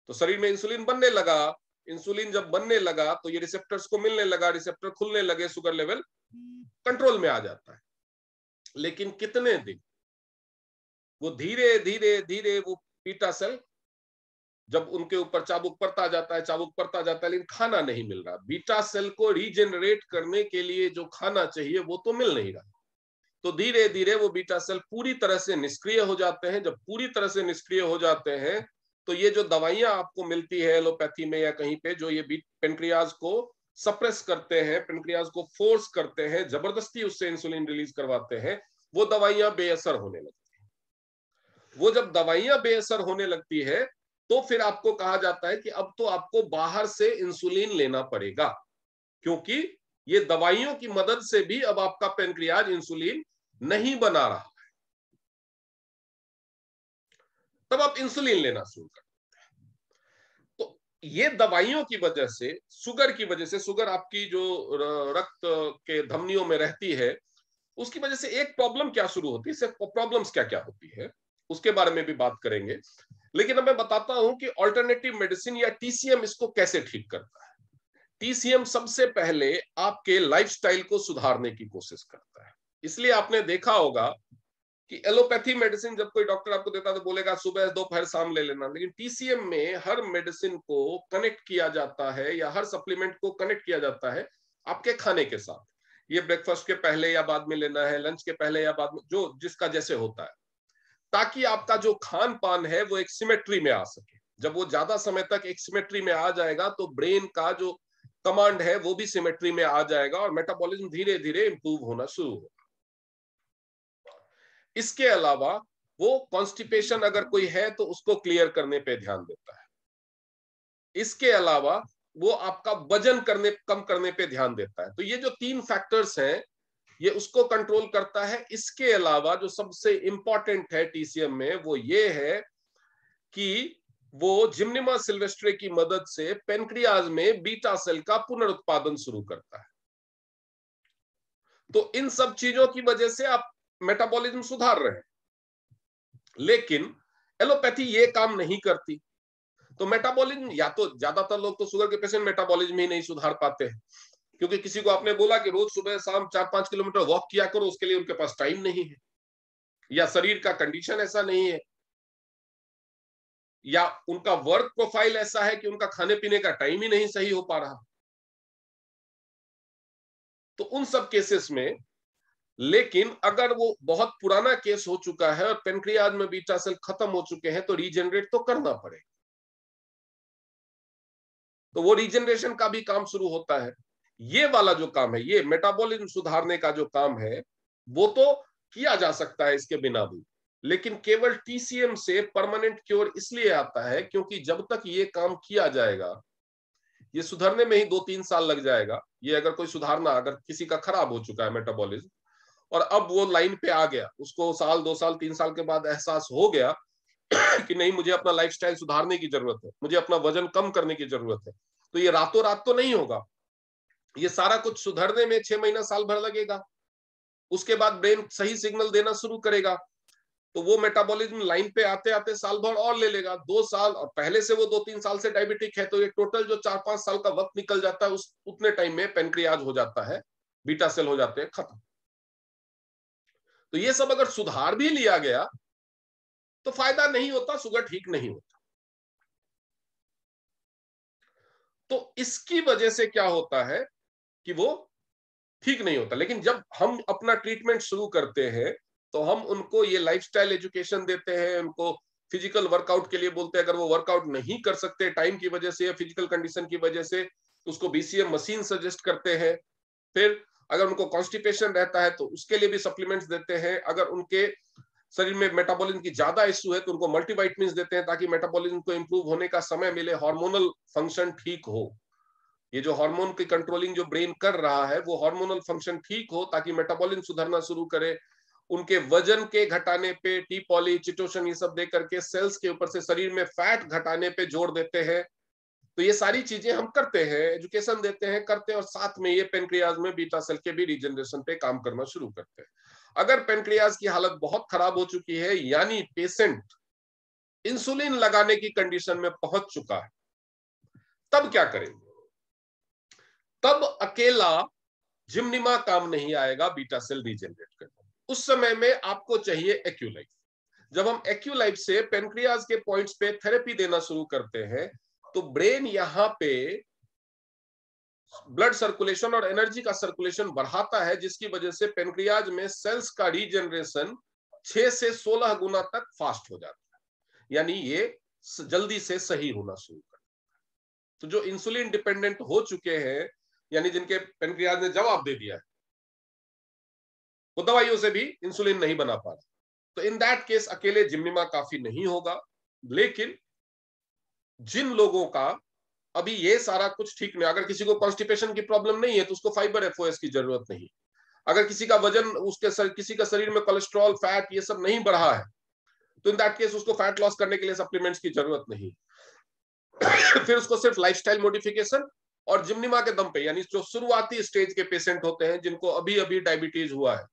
तो शरीर में इंसुलिन बनने लगा, इंसुलिन जब बनने लगा तो ये रिसेप्टर्स को मिलने लगा, रिसेप्टर खुलने लगे, शुगर लेवल कंट्रोल में आ जाता है। लेकिन कितने दिन? वो धीरे धीरे धीरे वो बीटा सेल, जब उनके ऊपर चाबुक पड़ता जाता है, चाबुक पड़ता जाता है, लेकिन खाना नहीं मिल रहा। बीटा सेल को रीजेनरेट करने के लिए जो खाना चाहिए वो तो मिल नहीं रहा। तो धीरे धीरे वो बीटा सेल पूरी तरह से निष्क्रिय हो जाते हैं। जब पूरी तरह से निष्क्रिय हो जाते हैं तो ये जो दवाइयां आपको मिलती है एलोपैथी में या कहीं पे, जो ये पेनक्रियाज को सप्रेस करते हैं, पेनक्रियाज को फोर्स करते हैं, जबरदस्ती उससे इंसुलिन रिलीज करवाते हैं, वो दवाइयां बेअसर होने लगती है। वो जब दवाइयां बेअसर होने लगती है तो फिर आपको कहा जाता है कि अब तो आपको बाहर से इंसुलिन लेना पड़ेगा, क्योंकि ये दवाइयों की मदद से भी अब आपका पेनक्रियाज इंसुलिन नहीं बना रहा है। तब आप इंसुलिन लेना शुरू कर। तो ये दवाइयों की वजह से, शुगर की वजह से, शुगर आपकी जो रक्त के धमनियों में रहती है, उसकी वजह से एक प्रॉब्लम क्या शुरू होती है, प्रॉब्लम्स क्या क्या होती है उसके बारे में भी बात करेंगे। लेकिन अब मैं बताता हूं कि ऑल्टरनेटिव मेडिसिन या टीसीएम इसको कैसे ठीक करता है। टीसीएम सबसे पहले आपके लाइफस्टाइल को सुधारने की कोशिश करता है। इसलिए आपने देखा होगा कि एलोपैथी मेडिसिन जब कोई डॉक्टर आपको देता है तो बोलेगा सुबह दोपहर शाम ले लेना, लेकिन टीसीएम में हर मेडिसिन को कनेक्ट किया जाता है या हर सप्लीमेंट को कनेक्ट किया जाता है आपके खाने के साथ। ये ब्रेकफास्ट के पहले या बाद में लेना है, लंच के पहले या बाद में, जो जिसका जैसे होता है, ताकि आपका जो खान पान है वो एक सिमेट्री में आ सके। जब वो ज्यादा समय तक एक सिमेट्री में आ जाएगा तो ब्रेन का जो कमांड है वो भी सिमेट्री में आ जाएगा और मेटाबॉलिज्म धीरे धीरे इंप्रूव होना शुरू होगा। इसके अलावा वो कॉन्स्टिपेशन अगर कोई है तो उसको क्लियर करने पे ध्यान देता है। इसके अलावा वो आपका वजन कम करने पे ध्यान देता है। तो ये जो 3 फैक्टर्स हैं ये उसको कंट्रोल करता है। इसके अलावा जो सबसे इंपॉर्टेंट है टीसीएम में वो ये है कि वो जिम्निमा सिल्वेस्ट्रे की मदद से पेनक्रियाज में बीटा सेल का पुनरुत्पादन शुरू करता है। तो इन सब चीजों की वजह से आप मेटाबॉलिज्म सुधार रहे हैं, लेकिन एलोपैथी ये काम नहीं करती। तो मेटाबॉलिज्म, या तो ज्यादातर लोग तो शुगर के पेशेंट मेटाबॉलिज्म ही नहीं सुधार पाते हैं, क्योंकि किसी को आपने बोला कि रोज सुबह शाम 4-5 किलोमीटर वॉक किया करो, उसके लिए उनके पास टाइम नहीं है, या शरीर का कंडीशन ऐसा नहीं है, या उनका वर्क प्रोफाइल ऐसा है कि उनका खाने पीने का टाइम ही नहीं सही हो पा रहा। तो उन सब केसेस में, लेकिन अगर वो बहुत पुराना केस हो चुका है और पेनक्रियाज में बीटा सेल खत्म हो चुके हैं, तो रीजनरेट तो करना पड़ेगा। तो वो रीजनरेशन का भी काम शुरू होता है। ये वाला जो काम है, ये मेटाबॉलिज्म सुधारने का जो काम है, वो तो किया जा सकता है इसके बिना भी, लेकिन केवल टीसीएम से परमानेंट क्योर इसलिए आता है क्योंकि जब तक ये काम किया जाएगा, ये सुधरने में ही 2-3 साल लग जाएगा। ये अगर कोई सुधारना, अगर किसी का खराब हो चुका है मेटाबॉलिज्म और अब वो लाइन पे आ गया, उसको साल 2 साल 3 साल के बाद एहसास हो गया कि नहीं, मुझे अपना लाइफस्टाइल सुधारने की जरूरत है, मुझे अपना वजन कम करने की जरूरत है, तो ये रातों रात तो नहीं होगा। ये सारा कुछ सुधरने में 6 महीना साल भर लगेगा। उसके बाद ब्रेन सही सिग्नल देना शुरू करेगा, तो वो मेटाबॉलिज्म लाइन पे आते आते साल भर और ले लेगा, 2 साल, और पहले से वो 2-3 साल से डायबिटिक है, तो ये टोटल जो 4-5 साल का वक्त निकल जाता है, उस उतने टाइम में पेनक्रियाज हो जाता है, बीटा सेल हो जाते हैं खत्म। तो ये सब अगर सुधार भी लिया गया तो फायदा नहीं होता, शुगर ठीक नहीं होता। तो इसकी वजह से क्या होता है कि वो ठीक नहीं होता। लेकिन जब हम अपना ट्रीटमेंट शुरू करते हैं, तो हम उनको ये लाइफस्टाइल एजुकेशन देते हैं, उनको फिजिकल वर्कआउट के लिए बोलते हैं। अगर वो वर्कआउट नहीं कर सकते टाइम की वजह से या फिजिकल कंडीशन की वजह से, तो उसको बीसीएम मशीन सजेस्ट करते हैं। फिर अगर उनको कॉन्स्टिपेशन रहता है तो उसके लिए भी सप्लीमेंट्स देते हैं। अगर उनके शरीर में मेटाबॉलिज्म की ज्यादा इश्यू है तो उनको मल्टीवाइटमिन्स देते हैं, ताकि मेटाबॉलिज्म को इंप्रूव होने का समय मिले, हार्मोनल फंक्शन ठीक हो। ये जो हार्मोन की कंट्रोलिंग जो ब्रेन कर रहा है, वो हार्मोनल फंक्शन ठीक हो ताकि मेटाबॉलिज्म सुधरना शुरू करे। उनके वजन के घटाने पे टी पॉली, चिटोसन, ये सब दे करके सेल्स के ऊपर से शरीर में फैट घटाने पे जोर देते हैं। तो ये सारी चीजें हम करते हैं, एजुकेशन देते हैं, करते हैं, और साथ में ये पेनक्रियाज में बीटा सेल के भी रीजनरेशन पे काम करना शुरू करते हैं। अगर पेनक्रियाज की हालत बहुत खराब हो चुकी है, यानी पेशेंट इंसुलिन लगाने की कंडीशन में पहुंच चुका है, तब क्या करेंगे? तब अकेला जिम्निमा काम नहीं आएगा बीटा सेल रीजनरेट करने। उस समय में आपको चाहिए एक्यूलाइफ। जब हम एक्यूलाइफ से पेनक्रियाज के पॉइंट्स पे थेरेपी देना शुरू करते हैं, तो ब्रेन यहां पे ब्लड सर्कुलेशन और एनर्जी का सर्कुलेशन बढ़ाता है, जिसकी वजह से पेनक्रियाज में सेल्स का रीजनरेशन 6 से 16 गुना तक फास्ट हो जाता है, यानी ये जल्दी से सही होना शुरू करता है। तो जो इंसुलिन डिपेंडेंट हो चुके हैं, यानी जिनके पेनक्रियाज ने जवाब दे दिया है, वो दवाइयों से भी इंसुलिन नहीं बना पा रहा, तो इन दैट केस अकेले जिम्निमा काफी नहीं होगा। लेकिन जिन लोगों का अभी ये सारा कुछ ठीक नहीं, अगर किसी को कॉन्स्टिपेशन की प्रॉब्लम नहीं है तो उसको फाइबर एफओएस की जरूरत नहीं। अगर किसी का वजन, किसी का शरीर में कोलेस्ट्रॉल, फैट ये सब नहीं बढ़ा है, तो इन दैट केस उसको फैट लॉस करने के लिए सप्लीमेंट्स की जरूरत नहीं। फिर उसको सिर्फ लाइफस्टाइल मॉडिफिकेशन और जिम्निमा के दम पे, यानी जो शुरुआती स्टेज के पेशेंट होते हैं जिनको अभी अभी डायबिटीज हुआ है,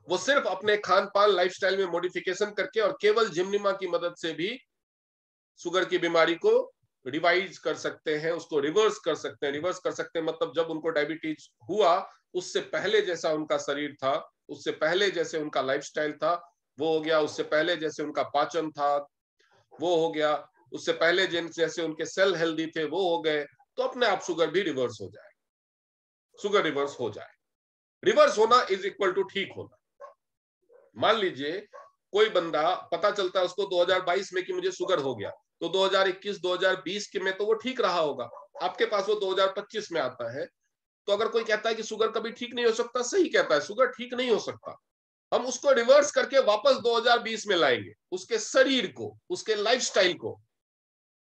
वो सिर्फ अपने खान पान लाइफस्टाइल में मॉडिफिकेशन करके और केवल जिम्निमा की मदद से भी शुगर की बीमारी को रिवाइज कर सकते हैं, उसको रिवर्स कर सकते हैं। रिवर्स कर सकते हैं मतलब जब उनको डायबिटीज हुआ, उससे पहले जैसा उनका शरीर था, उससे पहले जैसे उनका लाइफस्टाइल था, वो हो गया। उससे पहले जैसे उनका पाचन था, वो हो गया। उससे पहले जैसे उनके सेल हेल्दी थे, वो हो गए। तो अपने आप शुगर भी रिवर्स हो जाए, शुगर रिवर्स हो जाए। रिवर्स होना इज इक्वल टू ठीक होना। मान लीजिए कोई बंदा, पता चलता है उसको 2022 में कि मुझे शुगर हो गया, तो 2021 2020 के में तो वो ठीक रहा होगा, आपके पास वो 2025 में आता है। तो अगर कोई कहता है कि शुगर कभी ठीक नहीं हो सकता, सही कहता है, शुगर ठीक नहीं हो सकता। हम उसको रिवर्स करके वापस 2020 में लाएंगे, उसके शरीर को, उसके लाइफस्टाइल को,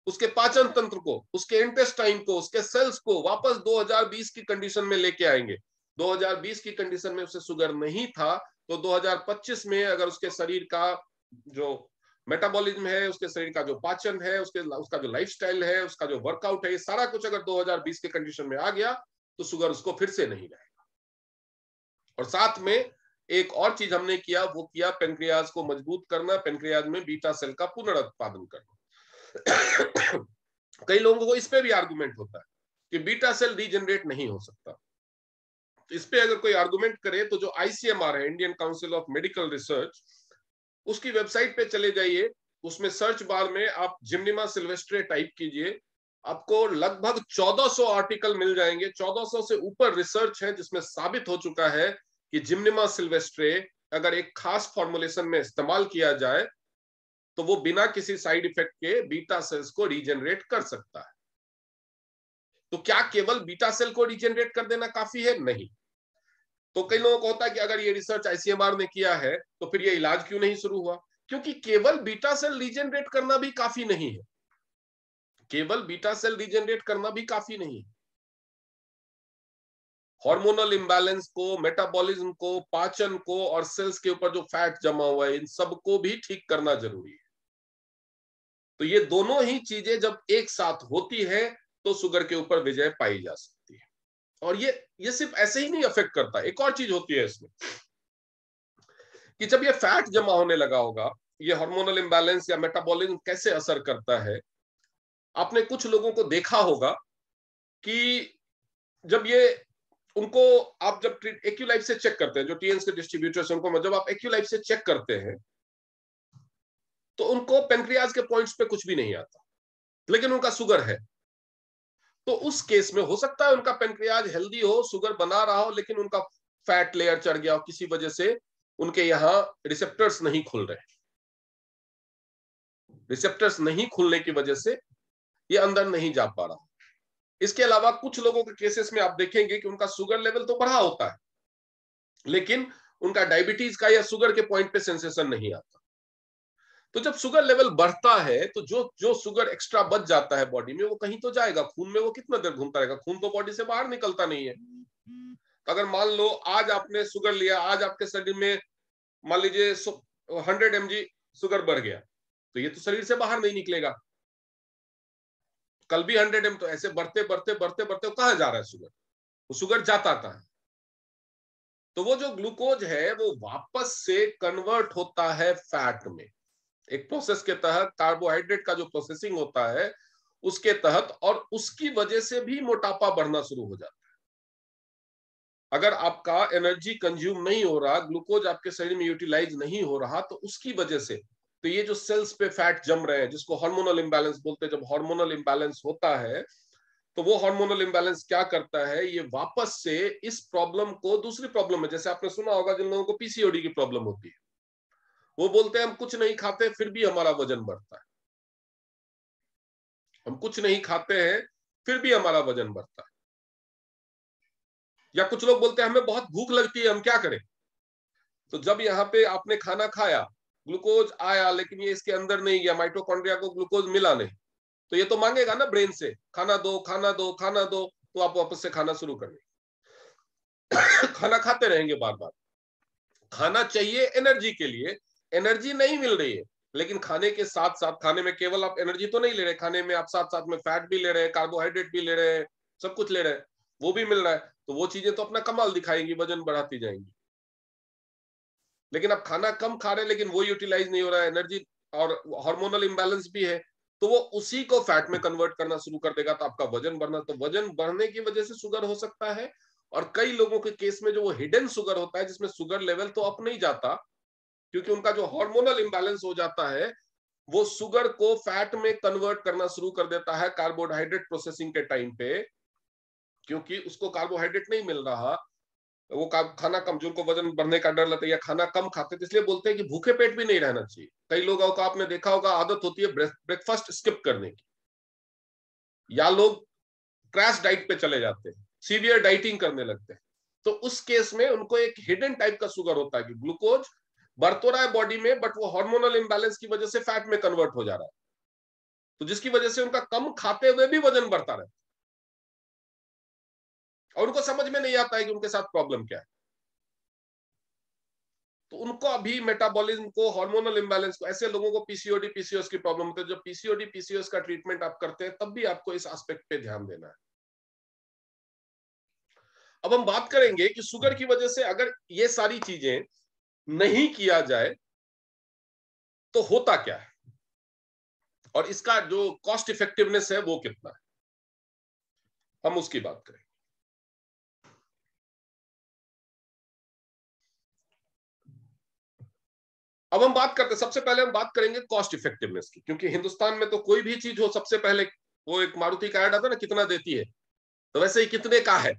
उसके पाचन तंत्र को, उसके इंटेस्टाइन को, उसके सेल्स को वापस 2020 की कंडीशन में लेके आएंगे। 2020 की कंडीशन में उसे शुगर नहीं था, तो 2025 में अगर उसके शरीर का जो मेटाबॉलिज्म है, उसके शरीर का जो पाचन है, उसका जो लाइफस्टाइल है, उसका जो वर्कआउट है, ये सारा कुछ अगर 2020 के कंडीशन में आ गया, तो शुगर उसको फिर से नहीं रहेगा। और साथ में एक और चीज हमने किया, वो किया पेनक्रियाज को मजबूत करना, पेनक्रियाज में बीटा सेल का पुनरुत्पादन करना। कई लोगों को इस पे भी आर्गुमेंट होता है कि बीटा सेल रीजनरेट नहीं हो सकता। तो इस पे अगर कोई आर्गुमेंट करे तो जो ICMR है, Indian council of medical research, उसकी वेबसाइट पे चले जाइए, उसमें सर्च बार में आप जिम्निमा सिल्वेस्ट्रे टाइप कीजिए, आपको लगभग 1400 आर्टिकल मिल जाएंगे। 1400 से ऊपर रिसर्च है जिसमें साबित हो चुका है कि जिम्निमा सिल्वेस्ट्रे अगर एक खास फॉर्मुलेशन में इस्तेमाल किया जाए तो वो बिना किसी साइड इफेक्ट के बीटा सेल्स को रीजनरेट कर सकता है। तो क्या केवल बीटा सेल को रीजनरेट कर देना काफी है? नहीं। तो कई लोगों को होता है कि अगर ये रिसर्च ICMR ने किया है तो फिर ये इलाज क्यों नहीं शुरू हुआ? क्योंकि केवल बीटा सेल रीजनरेट करना भी काफी नहीं है। केवल बीटा सेल रीजनरेट करना भी काफी नहीं है। हार्मोनल इंबैलेंस को, मेटाबॉलिज्म को, पाचन को और सेल्स के ऊपर जो फैट जमा हुआ है इन सबको भी ठीक करना जरूरी है। तो ये दोनों ही चीजें जब एक साथ होती है तो शुगर के ऊपर विजय पाई जा सकती है। और ये सिर्फ ऐसे ही नहीं अफेक्ट करता, एक और चीज होती है इसमें कि जब ये फैट जमा होने लगा होगा, ये हार्मोनल इंबैलेंस या मेटाबॉलिज्म कैसे असर करता है। आपने कुछ लोगों को देखा होगा कि जब ये उनको आप जब एक्यूलाइफ से चेक करते हैं, जो TNS के डिस्ट्रीब्यूटर्स उनको जब आप एक्यूलाइफ से चेक करते हैं तो उनको पेनक्रियाज के पॉइंट्स पे कुछ भी नहीं आता, लेकिन उनका शुगर है। तो उस केस में हो सकता है उनका पेनक्रियाज हेल्दी हो, शुगर बना रहा हो, लेकिन उनका फैट लेयर चढ़ गया हो, किसी वजह से उनके यहां रिसेप्टर्स नहीं खुल रहे। रिसेप्टर्स नहीं खुलने की वजह से ये अंदर नहीं जा पा रहा। इसके अलावा कुछ लोगों के केसेस में आप देखेंगे कि उनका शुगर लेवल तो बढ़ा होता है, लेकिन उनका डायबिटीज का या शुगर के पॉइंट पे सेंसेशन नहीं आता। तो जब शुगर लेवल बढ़ता है तो जो जो शुगर एक्स्ट्रा बच जाता है बॉडी में वो कहीं तो जाएगा, खून में वो कितना देर घूमता रहेगा? खून तो बॉडी से बाहर निकलता नहीं है। तो अगर मान लो आज आपने शुगर लिया, आज आपके शरीर में मान लीजिए 100 mg शुगर बढ़ गया, तो ये तो शरीर से बाहर नहीं निकलेगा। कल भी 100 mg, तो ऐसे बढ़ते बढ़ते बढ़ते बढ़ते कहां जा रहा है शुगर? वो शुगर जाता कहां? तो वो जो ग्लूकोज है वो वापस से कन्वर्ट होता है फैट में, एक प्रोसेस के तहत, कार्बोहाइड्रेट का जो प्रोसेसिंग होता है उसके तहत, और उसकी वजह से भी मोटापा बढ़ना शुरू हो जाता है। अगर आपका एनर्जी कंज्यूम नहीं हो रहा, ग्लूकोज आपके शरीर में यूटिलाइज नहीं हो रहा, तो उसकी वजह से तो ये जो सेल्स पे फैट जम रहे हैं, जिसको हार्मोनल इंबैलेंस बोलते हैं, जब हार्मोनल इंबैलेंस होता है तो वो हार्मोनल इंबैलेंस क्या करता है, ये वापस से इस प्रॉब्लम को दूसरी प्रॉब्लम में, जैसे आपने सुना होगा जिन लोगों को PCOD की प्रॉब्लम होती है, वो बोलते हैं हम कुछ नहीं खाते फिर भी हमारा वजन बढ़ता है। हम कुछ नहीं खाते हैं फिर भी हमारा वजन बढ़ता है। या कुछ लोग बोलते हैं हमें बहुत भूख लगती है, हम क्या करें? तो जब यहाँ पे आपने खाना खाया, ग्लूकोज आया, लेकिन ये इसके अंदर नहीं गया, माइटोकॉन्ड्रिया को ग्लूकोज मिला नहीं, तो ये तो मांगेगा ना ब्रेन से, खाना दो खाना दो खाना दो, तो आप वापस से खाना शुरू कर देंगे। खाना खाते रहेंगे बार बार। खाना चाहिए एनर्जी के लिए, एनर्जी नहीं मिल रही है, लेकिन खाने के साथ साथ, खाने में केवल आप एनर्जी तो नहीं ले रहे, खाने में आप साथ साथ में फैट भी ले रहे हैं, कार्बोहाइड्रेट भी ले रहे हैं, सब कुछ ले रहे हैं, वो भी मिल रहा है, तो वो चीजें तो अपना कमाल दिखाएंगी, वजन बढ़ाती जाएंगी। लेकिन आप खाना कम खा रहे हैं लेकिन वो यूटिलाइज नहीं हो रहा है, एनर्जी और हार्मोनल इंबैलेंस भी है, तो वो उसी को फैट में कन्वर्ट करना शुरू कर देगा, तो आपका वजन बढ़ना, तो वजन बढ़ने की वजह से शुगर हो सकता है। और कई लोगों के केस में जो वो हिडन शुगर होता है, जिसमें शुगर लेवल तो अप नहीं जाता, क्योंकि उनका जो हार्मोनल इंबैलेंस हो जाता है, वो शुगर को फैट में कन्वर्ट करना शुरू कर देता है कार्बोहाइड्रेट प्रोसेसिंग के टाइम पे, क्योंकि उसको कार्बोहाइड्रेट नहीं मिल रहा। वो खाना कम, जिनको वजन बढ़ने का डर लगता है या खाना कम खाते हैं, इसलिए बोलते हैं कि भूखे पेट भी नहीं रहना चाहिए। कई लोगों को आपने देखा होगा आदत होती है ब्रेकफास्ट स्किप करने की, या लोग क्रैश डाइट पे चले जाते हैं, सीवियर डाइटिंग करने लगते हैं। तो उस केस में उनको एक हिडन टाइप का शुगर होता है कि ग्लूकोज बढ़ तो रहा है बॉडी में, बट वो हार्मोनल इंबैलेंस की वजह से फैट में कन्वर्ट हो जा रहा है, तो जिसकी वजह से उनका कम खाते हुए भी वजन बढ़ता रहता है, और उनको समझ में नहीं आता है कि उनके साथ प्रॉब्लम क्या है। तो उनको अभी मेटाबॉलिज्म को, हार्मोनल इंबैलेंस को, ऐसे लोगों को PCOD PCOS की प्रॉब्लम होती है। जब PCOD PCOS का ट्रीटमेंट आप करते हैं तब भी आपको इस एस्पेक्ट पे ध्यान देना है। अब हम बात करेंगे कि शुगर की वजह से अगर ये सारी चीजें नहीं किया जाए तो होता क्या है। और इसका जो कॉस्ट इफेक्टिवनेस है वो कितना है, हम उसकी बात करें। अब हम बात करते हैं, सबसे पहले हम बात करेंगे कॉस्ट इफेक्टिवनेस की, क्योंकि हिंदुस्तान में तो कोई भी चीज हो सबसे पहले वो एक मारुति का ऐड आता है ना, कितना देती है, तो वैसे ही कितने का है,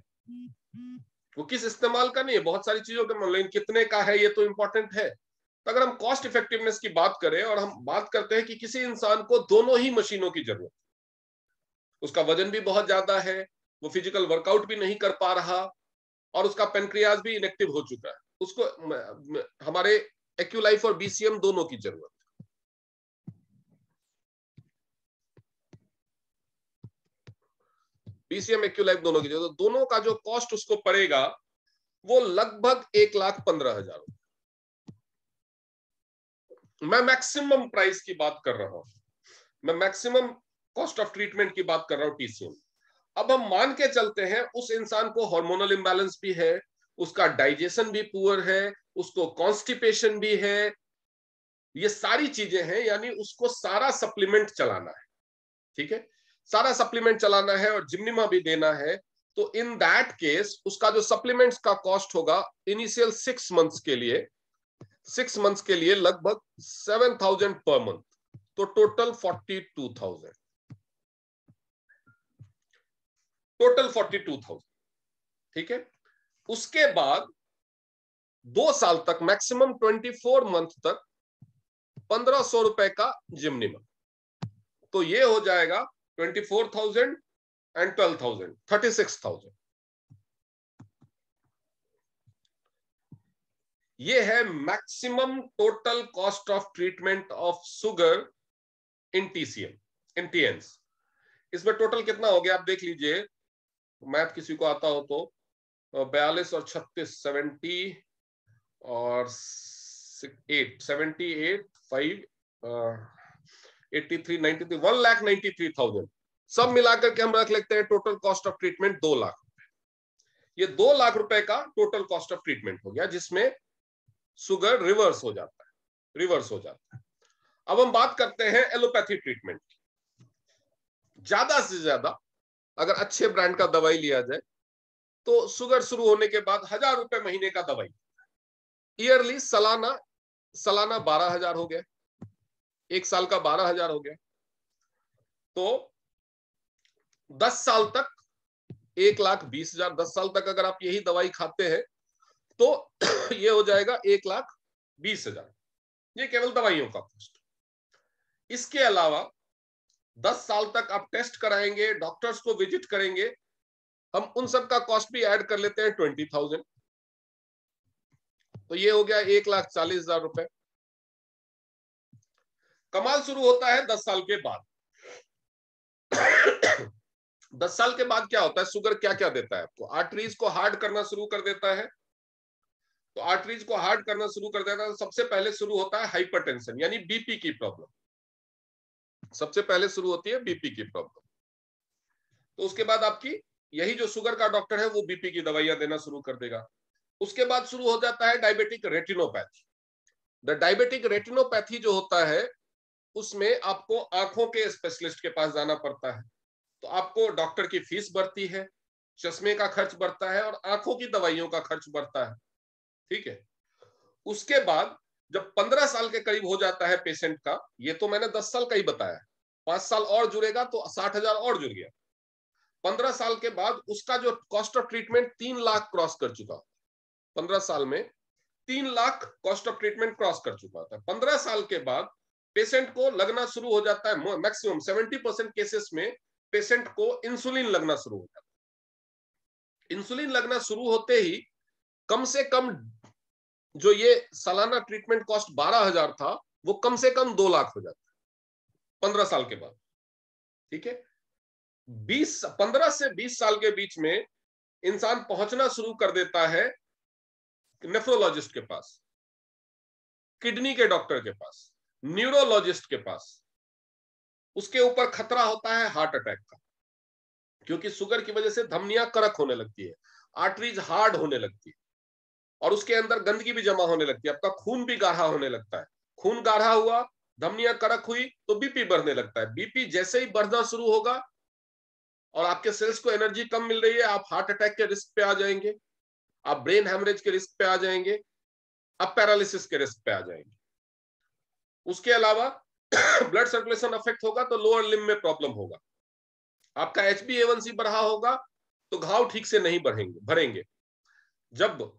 वो किस इस्तेमाल का नहीं है, बहुत सारी चीजों के, लेकिन कितने का है ये तो इंपॉर्टेंट है। तो अगर हम कॉस्ट इफेक्टिवनेस की बात करें और हम बात करते हैं कि किसी इंसान को दोनों ही मशीनों की जरूरत, उसका वजन भी बहुत ज्यादा है, वो फिजिकल वर्कआउट भी नहीं कर पा रहा, और उसका पेनक्रियाज भी इनेक्टिव हो चुका है, उसको हमारे एक्यूलाइफ और बीसीएम दोनों की जरूरत है। बीसीएम एक्यूलाइफ दोनों की जरूरत, दोनों का जो कॉस्ट उसको पड़ेगा वो लगभग 1,15,000। मैं मैक्सिमम प्राइस की बात कर रहा हूं, मैं मैक्सिमम कॉस्ट ऑफ ट्रीटमेंट की बात कर रहा हूं, टीसीएम। अब हम मान के चलते हैं उस इंसान को हार्मोनल इंबैलेंस भी है, उसका डाइजेशन भी पुअर है, उसको कॉन्स्टिपेशन भी है, ये सारी चीजें हैं, यानी उसको सारा सप्लीमेंट चलाना है, ठीक है, सारा सप्लीमेंट चलाना है और जिम्निमा भी देना है। तो इन दैट केस उसका जो सप्लीमेंट्स का कॉस्ट होगा इनिशियल 6 मंथ्स के लिए, 6 मंथ्स के लिए लगभग 7,000 पर मंथ, तो टोटल 42,000, टोटल 42,000, ठीक है। उसके बाद 2 साल तक, मैक्सिमम 24 मंथ तक 1,500 रुपए का जिम्निमा, तो ये हो जाएगा 24,000 एंड 12,000, 36,000। ये है maximum total cost of treatment of sugar in TCM, in TNs. इसमें टोटल कितना हो गया आप देख लीजिए, मैथ किसी को आता हो तो 42 और 36, 70 और 8, 78, 5, 83, 93, 1,93,000, सब मिलाकर के हम रख लेते हैं total cost of treatment 2 lakh. ये 2 लाख रुपए का टोटल कॉस्ट ऑफ ट्रीटमेंट हो गया, जिसमें शुगर रिवर्स हो जाता है, रिवर्स हो जाता है। अब हम बात करते हैं एलोपैथी ट्रीटमेंट की। ज्यादा से ज्यादा अगर अच्छे ब्रांड का दवाई लिया जाए तो शुगर शुरू होने के बाद 1,000 रुपए महीने का दवाई, ईयरली, सालाना, सालाना 12,000 हो गया, 1 साल का 12,000 हो गया, तो 10 साल तक 1,20,000, 10 साल तक अगर आप यही दवाई खाते हैं तो ये हो जाएगा 1,20,000, ये केवल दवाइयों का कॉस्ट। इसके अलावा 10 साल तक आप टेस्ट कराएंगे, डॉक्टर्स को विजिट करेंगे, हम उन सब का कॉस्ट भी ऐड कर लेते हैं 20,000, तो ये हो गया 1,40,000 रुपए। कमाल शुरू होता है 10 साल के बाद। 10 साल के बाद क्या होता है, शुगर क्या क्या देता है आपको, आर्टरीज को हार्ड करना शुरू कर देता है, तो आर्टरीज को हार्ड करना शुरू कर देता है तो सबसे पहले शुरू होता है हाइपरटेंशन, यानी बीपी की प्रॉब्लम, सबसे पहले शुरू होती है बीपी की प्रॉब्लम। तो उसके बाद आपकी यही जो शुगर का डॉक्टर है वो बीपी की दवाइयां देना शुरू कर देगा। उसके बाद शुरू हो जाता है diabetic retinopathy. The diabetic retinopathy जो होता है उसमें आपको आंखों के स्पेशलिस्ट के पास जाना पड़ता है, तो आपको डॉक्टर की फीस बढ़ती है, चश्मे का खर्च बढ़ता है और आंखों की दवाइयों का खर्च बढ़ता है, ठीक है। उसके बाद जब 15 साल के करीब हो जाता है पेशेंट का, ये तो मैंने 10 साल का ही बताया, 5 साल और जुड़ेगा तो 60,000 और जुड़ गया, 15 साल के बाद उसका जो cost of treatment 3 lakh cross कर चुका, 15 साल में 3 lakh cost of treatment cross कर चुका था। 15 साल के बाद पेशेंट को लगना शुरू हो जाता है, मैक्सिमम 70% केसेस में पेशेंट को इंसुलिन लगना शुरू हो जाता है। इंसुलिन लगना शुरू होते ही कम से कम जो ये सालाना ट्रीटमेंट कॉस्ट 12,000 था वो कम से कम 2 लाख हो जाता है 15 साल के बाद, ठीक है। 15 से 20 साल के बीच में इंसान पहुंचना शुरू कर देता है नेफ्रोलॉजिस्ट के पास, किडनी के डॉक्टर के पास, न्यूरोलॉजिस्ट के पास। उसके ऊपर खतरा होता है हार्ट अटैक का, क्योंकि शुगर की वजह से धमनियां करक होने लगती है, आर्टरीज हार्ड होने लगती है और उसके अंदर गंदगी भी जमा होने लगती है, आपका खून भी गाढ़ा होने लगता है। खून गाढ़ा हुआ, धमनियां करक हुई तो बीपी बढ़ने लगता है। बीपी जैसे ही बढ़ना शुरू होगा और आपके सेल्स को एनर्जी कम मिल रही है, आप हार्ट अटैक के रिस्क पे आ जाएंगे, आप ब्रेन हेमरेज के रिस्क पे आ जाएंगे, आप पैरालिसिस के रिस्क पे आ जाएंगे। उसके अलावा ब्लड सर्कुलेशन अफेक्ट होगा तो लोअर लिम्ब में प्रॉब्लम होगा। आपका HbA1c बढ़ा होगा तो घाव ठीक से नहीं भरेंगे। जब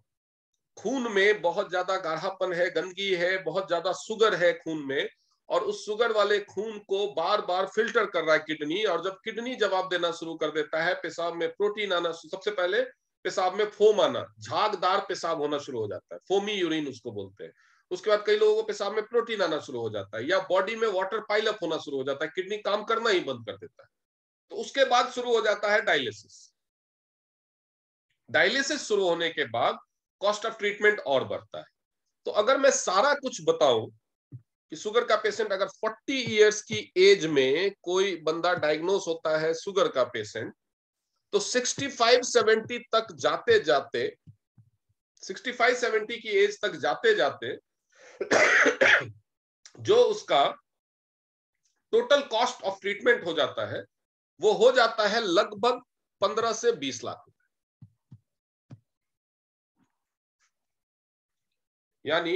खून में बहुत ज्यादा गाढ़ापन है, गंदगी है, बहुत ज्यादा शुगर है खून में, और उस शुगर वाले खून को बार बार फिल्टर कर रहा है किडनी, और जब किडनी जवाब देना शुरू कर देता है, पेशाब में प्रोटीन आना, सबसे पहले पेशाब में फोम आना, झागदार पेशाब होना शुरू हो जाता है, फोमी यूरिन उसको बोलते हैं। उसके बाद कई लोगों को पेशाब में प्रोटीन आना शुरू हो जाता है, या बॉडी में वाटर पाइलअप होना शुरू हो जाता है, किडनी काम करना ही बंद कर देता है। तो उसके बाद शुरू हो जाता है डायलिसिस। डायलिसिस शुरू होने के बाद कॉस्ट ऑफ ट्रीटमेंट और बढ़ता है। तो अगर मैं सारा कुछ बताऊं कि शुगर का पेशेंट अगर 40 इयर्स की एज में कोई बंदा डायग्नोस होता है शुगर का पेशेंट, तो 65-70 तक जाते जाते, 65-70 की एज तक जाते जाते जो उसका टोटल कॉस्ट ऑफ ट्रीटमेंट हो जाता है, वो हो जाता है लगभग 15 से 20 लाख। यानी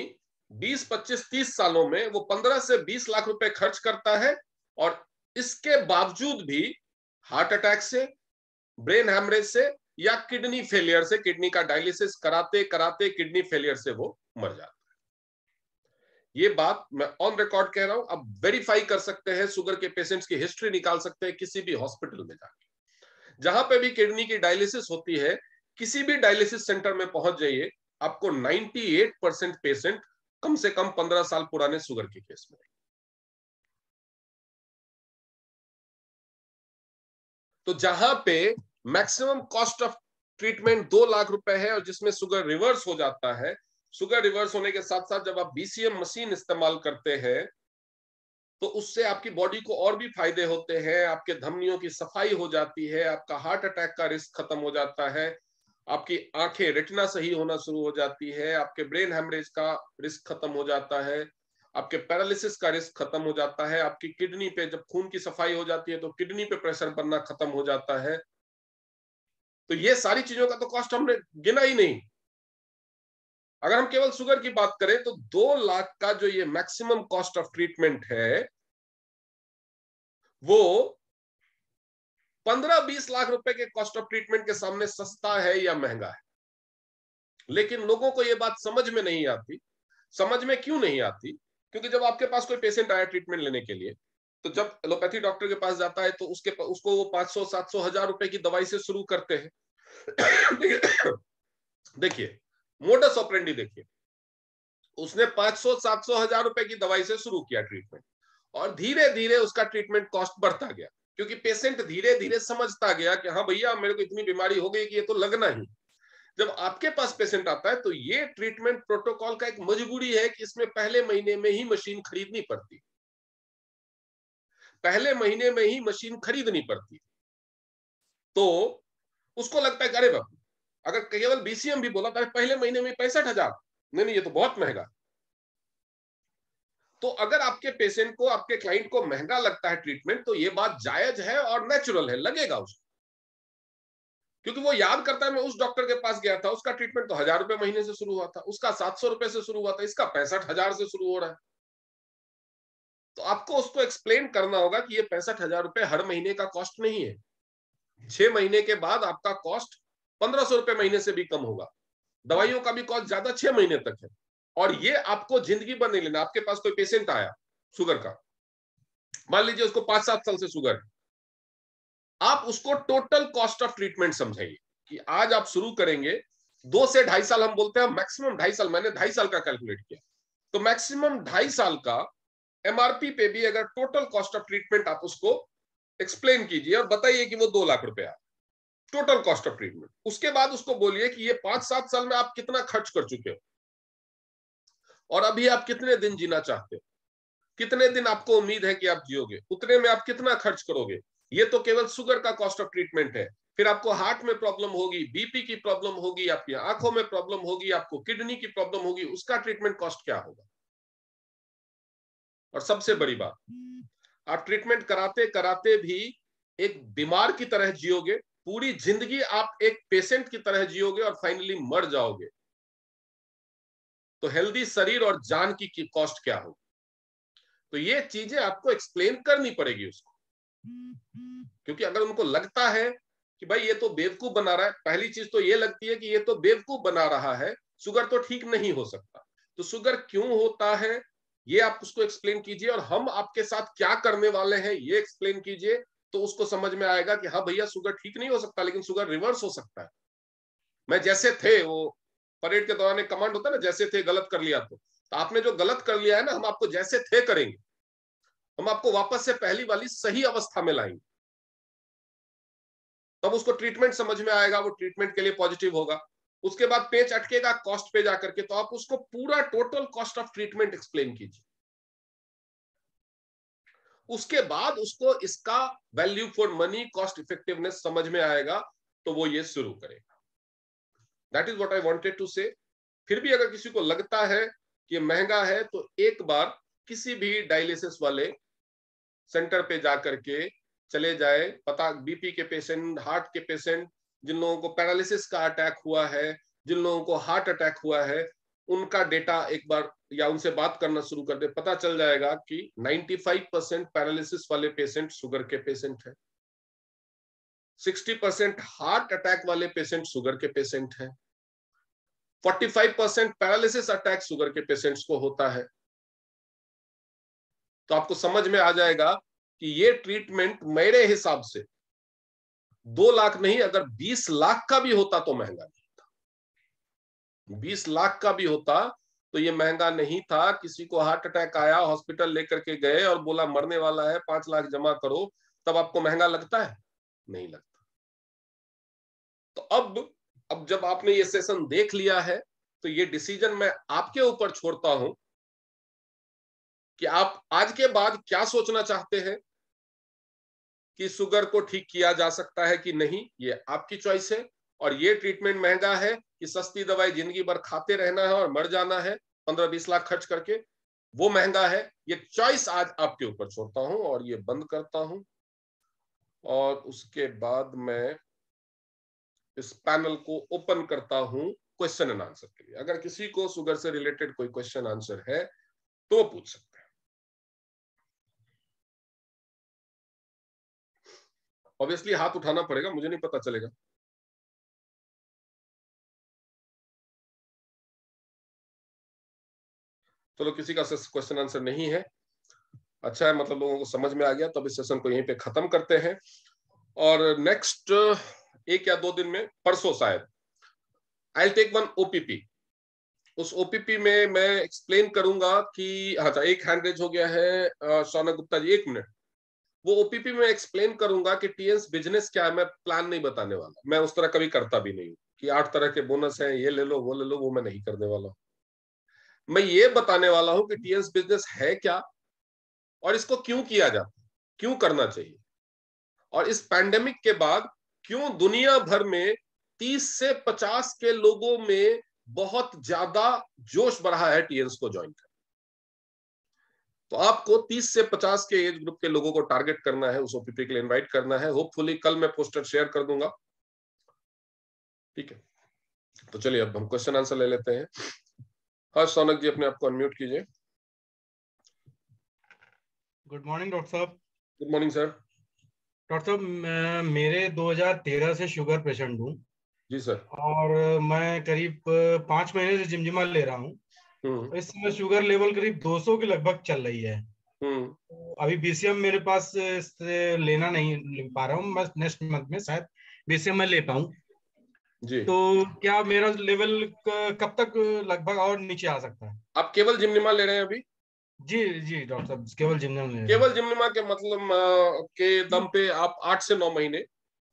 20, 25, 30 सालों में वो 15 से 20 लाख रुपए खर्च करता है, और इसके बावजूद भी हार्ट अटैक से, ब्रेन हैमरेज से, या किडनी फेलियर से, किडनी का डायलिसिस कराते कराते किडनी फेलियर से वो मर जाता है। ये बात मैं ऑन रिकॉर्ड कह रहा हूं। अब वेरीफाई कर सकते हैं, शुगर के पेशेंट्स की हिस्ट्री निकाल सकते हैं किसी भी हॉस्पिटल में जाके, जहां पे भी किडनी की डायलिसिस होती है, किसी भी डायलिसिस सेंटर में पहुंच जाइए, आपको 98% पेशेंट कम से कम 15 साल पुराने शुगर के केस में। तो जहां पे maximum cost of treatment 2 lakh रुपए है, और जिसमें शुगर रिवर्स हो जाता है, शुगर रिवर्स होने के साथ साथ जब आप BCM मशीन इस्तेमाल करते हैं तो उससे आपकी बॉडी को और भी फायदे होते हैं। आपके धमनियों की सफाई हो जाती है, आपका हार्ट अटैक का रिस्क खत्म हो जाता है, आपकी आंखें, रेटिना सही होना शुरू हो जाती है, आपके ब्रेन हेमरेज का रिस्क खत्म हो जाता है, आपके पैरालिसिस का रिस्क खत्म हो जाता है, आपकी किडनी पे जब खून की सफाई हो जाती है तो किडनी पे प्रेशर बनना खत्म हो जाता है। तो ये सारी चीजों का तो कॉस्ट हमने गिना ही नहीं। अगर हम केवल शुगर की बात करें तो 2 लाख का जो ये मैक्सिमम कॉस्ट ऑफ ट्रीटमेंट है, वो 15-20 लाख रुपए के कॉस्ट ऑफ ट्रीटमेंट के सामने सस्ता है या महंगा है। लेकिन लोगों को ये बात समझ में नहीं आती। समझ में क्यों नहीं आती? क्योंकि जब आपके पास कोई पेशेंट आया ट्रीटमेंट लेने के लिए, तो जब एलोपैथी डॉक्टर के पास जाता है तो उसको वो 500, 700, 1000 रुपए की दवाई से शुरू करते हैं। देखिए, मोडस ऑपरेंडी देखिए, उसने 500, 700, 1000 रुपए की दवाई से शुरू किया ट्रीटमेंट, और धीरे धीरे उसका ट्रीटमेंट कॉस्ट बढ़ता गया, क्योंकि पेशेंट धीरे धीरे समझता गया कि हाँ भैया, मेरे को इतनी बीमारी हो गई कि ये तो लगना ही। जब आपके पास पेशेंट आता है तो ये ट्रीटमेंट प्रोटोकॉल का एक मजबूरी है कि इसमें पहले महीने में ही मशीन खरीदनी पड़ती, पहले महीने में ही मशीन खरीदनी पड़ती। तो उसको लगता है कि अरे बाबू, अगर केवल BCM भी बोला तो पहले महीने में 65,000, नहीं नहीं, ये तो बहुत महंगा। तो अगर आपके पेशेंट को, आपके क्लाइंट को महंगा लगता है ट्रीटमेंट, तो ये बात जायज है और नेचुरल है, लगेगा उसको, क्योंकि वो याद करता है मैं उस डॉक्टर के पास गया था, उसका ट्रीटमेंट तो 1000 रुपए महीने से शुरू हुआ था, उसका 700 रुपए से शुरू हुआ था, इसका 65,000 से शुरू हो रहा है। तो आपको उसको एक्सप्लेन करना होगा कि ये 65,000 रुपए हर महीने का कॉस्ट नहीं है। 6 महीने के बाद आपका कॉस्ट 1500 रुपए महीने से भी कम होगा। दवाइयों का भी कॉस्ट ज्यादा 6 महीने तक है। और ये आपको जिंदगी भर नहीं लेना। आपके पास कोई पेशेंट आया शुगर का, मान लीजिए उसको 5-7 साल से शुगर है, आप उसको टोटल कॉस्ट ऑफ ट्रीटमेंट समझाइए कि आज आप शुरू करेंगे, 2 से 2.5 साल हम बोलते हैं, मैक्सिमम 2.5 साल, मैंने 2.5 साल का कैलकुलेट किया, तो मैक्सिमम 2.5 साल का MRP पे भी अगर टोटल कॉस्ट ऑफ ट्रीटमेंट आप उसको एक्सप्लेन कीजिए और बताइए कि वो 2 लाख रुपए है टोटल कॉस्ट ऑफ ट्रीटमेंट। उसके बाद उसको बोलिए कि ये 5-7 साल में आप कितना खर्च कर चुके हो, और अभी आप कितने दिन जीना चाहते हो, कितने दिन आपको उम्मीद है कि आप जियोगे, उतने में आप कितना खर्च करोगे। ये तो केवल शुगर का कॉस्ट ऑफ ट्रीटमेंट है। फिर आपको हार्ट में प्रॉब्लम होगी, BP की प्रॉब्लम होगी, आपकी आंखों में प्रॉब्लम होगी, आपको किडनी की प्रॉब्लम होगी, उसका ट्रीटमेंट कॉस्ट क्या होगा। और सबसे बड़ी बात, आप ट्रीटमेंट कराते कराते भी एक बीमार की तरह जियोगे, पूरी जिंदगी आप एक पेशेंट की तरह जियोगे और फाइनली मर जाओगे। तो हेल्दी शरीर और जान की कॉस्ट क्या होगी? तो ये चीजें आपको एक्सप्लेन करनी पड़ेगी उसको, क्योंकि अगर उनको लगता है कि भाई ये तो बेवकूफ बना रहा है, पहली चीज तो ये लगती है कि ये तो बेवकूफ बना रहा है, शुगर तो ठीक नहीं हो सकता। तो शुगर क्यों होता है ये आप उसको एक्सप्लेन कीजिए, और हम आपके साथ क्या करने वाले हैं ये एक्सप्लेन कीजिए, तो उसको समझ में आएगा कि हाँ भैया शुगर ठीक नहीं हो सकता, लेकिन शुगर रिवर्स हो सकता है। मैं जैसे थे, वो परेड के दौरान एक कमांड होता है ना, जैसे थे गलत कर लिया तो आपने जो गलत कर लिया है ना, हम आपको जैसे थे करेंगे, हम आपको वापस से पहली वाली सही अवस्था में लाएंगे। तब उसको ट्रीटमेंट समझ में आएगा, वो ट्रीटमेंट के लिए पॉजिटिव होगा। उसके बाद पेच अटकेगा कॉस्ट पे जाकर के, तो आप उसको पूरा total cost of treatment explain कीजिए। उसके बाद उसको इसका value for money, cost effectiveness समझ में आएगा, तो वो ये शुरू करेगा। That is what I wanted to say. फिर भी अगर किसी को लगता है कि महंगा है, तो एक बार किसी भी डायलिसिस वाले सेंटर पे जाकर के चले जाए। पता, बीपी के पेशेंट, हार्ट के पेशेंट, जिन लोगों को पैरालिसिस का अटैक हुआ है, जिन लोगों को हार्ट अटैक हुआ है, उनका डेटा एक बार या उनसे बात करना शुरू कर दे, पता चल जाएगा कि 95% पैरालिसिस वाले पेशेंट शुगर के पेशेंट हैं, 60% हार्ट अटैक वाले पेशेंट शुगर के पेशेंट हैं, 45% पैरालिसिस अटैक शुगर के पेशेंट्स को होता है। तो आपको समझ में आ जाएगा कि ये ट्रीटमेंट मेरे हिसाब से 2 लाख नहीं, अगर 20 लाख का भी होता तो महंगा नहीं था। 20 लाख का भी होता तो ये महंगा नहीं था। किसी को हार्ट अटैक आया, हॉस्पिटल लेकर के गए और बोला मरने वाला है, 5 लाख जमा करो, तब आपको महंगा लगता है? नहीं लगता। तो अब जब आपने ये सेशन देख लिया है, तो ये डिसीजन मैं आपके ऊपर छोड़ता हूं कि आप आज के बाद क्या सोचना चाहते हैं, कि शुगर को ठीक किया जा सकता है कि नहीं, ये आपकी चॉइस है। और ये ट्रीटमेंट महंगा है कि सस्ती दवाई जिंदगी भर खाते रहना है और मर जाना है 15-20 लाख खर्च करके, वो महंगा है। ये चॉइस आज आपके ऊपर छोड़ता हूं और ये बंद करता हूं। और उसके बाद मैं इस पैनल को ओपन करता हूं क्वेश्चन एंड आंसर के लिए। अगर किसी को शुगर से रिलेटेड कोई क्वेश्चन आंसर है तो पूछ सकते हैं। ऑब्वियसली हाथ उठाना पड़ेगा, मुझे नहीं पता चलेगा। चलो, किसी का क्वेश्चन आंसर नहीं है, अच्छा है, मतलब लोगों को समझ में आ गया। तो अब इस सेशन को यहीं पे खत्म करते हैं, और नेक्स्ट 1 या 2 दिन में, परसों शायद, आई टेक वन ओपीपी। उस ओपीपी में मैं एक्सप्लेन करूंगा कि, अच्छा एक हैंड रेज हो गया है, शौनक गुप्ता जी, 1 मिनट। वो ओपीपी में एक्सप्लेन करूंगा कि टीएस बिजनेस क्या है। मैं प्लान नहीं बताने वाला, मैं उस तरह कभी करता भी नहीं कि 8 तरह के बोनस हैं, ये ले लो वो ले लो, वो मैं नहीं करने वाला हूं। मैं ये बताने वाला हूं कि टीएस बिजनेस है क्या, और इसको क्यों किया जाता है, क्यों करना चाहिए, और इस पैंडेमिक के बाद क्यों दुनिया भर में 30 से 50 के लोगों में बहुत ज्यादा जोश बढ़ा है टीएस को ज्वाइन कर। तो आपको 30 से 50 के एज ग्रुप के लोगों को टारगेट करना है, उस ओपीपी के लिए इनवाइट करना है। होपफुली कल मैं पोस्टर शेयर कर दूंगा, ठीक है। तो चलिए अब हम क्वेश्चन आंसर ले लेते हैं। हाँ शौनक जी, अपने आप को अनम्यूट कीजिए। गुड मॉर्निंग डॉक्टर साहब। Good morning sir. डॉक्टर साहब, मेरे 2013 से शुगर पेशेंट हूँ, जी सर। और मैं करीब 5 महीने से जिमजिमा ले रहा हूँ। इस समय शुगर लेवल करीब 200 के लगभग चल रही है। तो अभी बीसीएम मेरे पास से लेना नहीं ले पा रहा हूँ, मैं नेक्स्ट मंथ में शायद बीसीएम में ले पाऊँ। जी। तो क्या मेरा लेवल कब तक लगभग और नीचे आ सकता है? आप केवल जिमनिमा ले रहे हैं अभी? जी जी डॉक्टर साहब, केवल जिमजिमा ले रहा केवल जिमनिमा के मतलब के दम हूँ, पे आप 8 से 9 महीने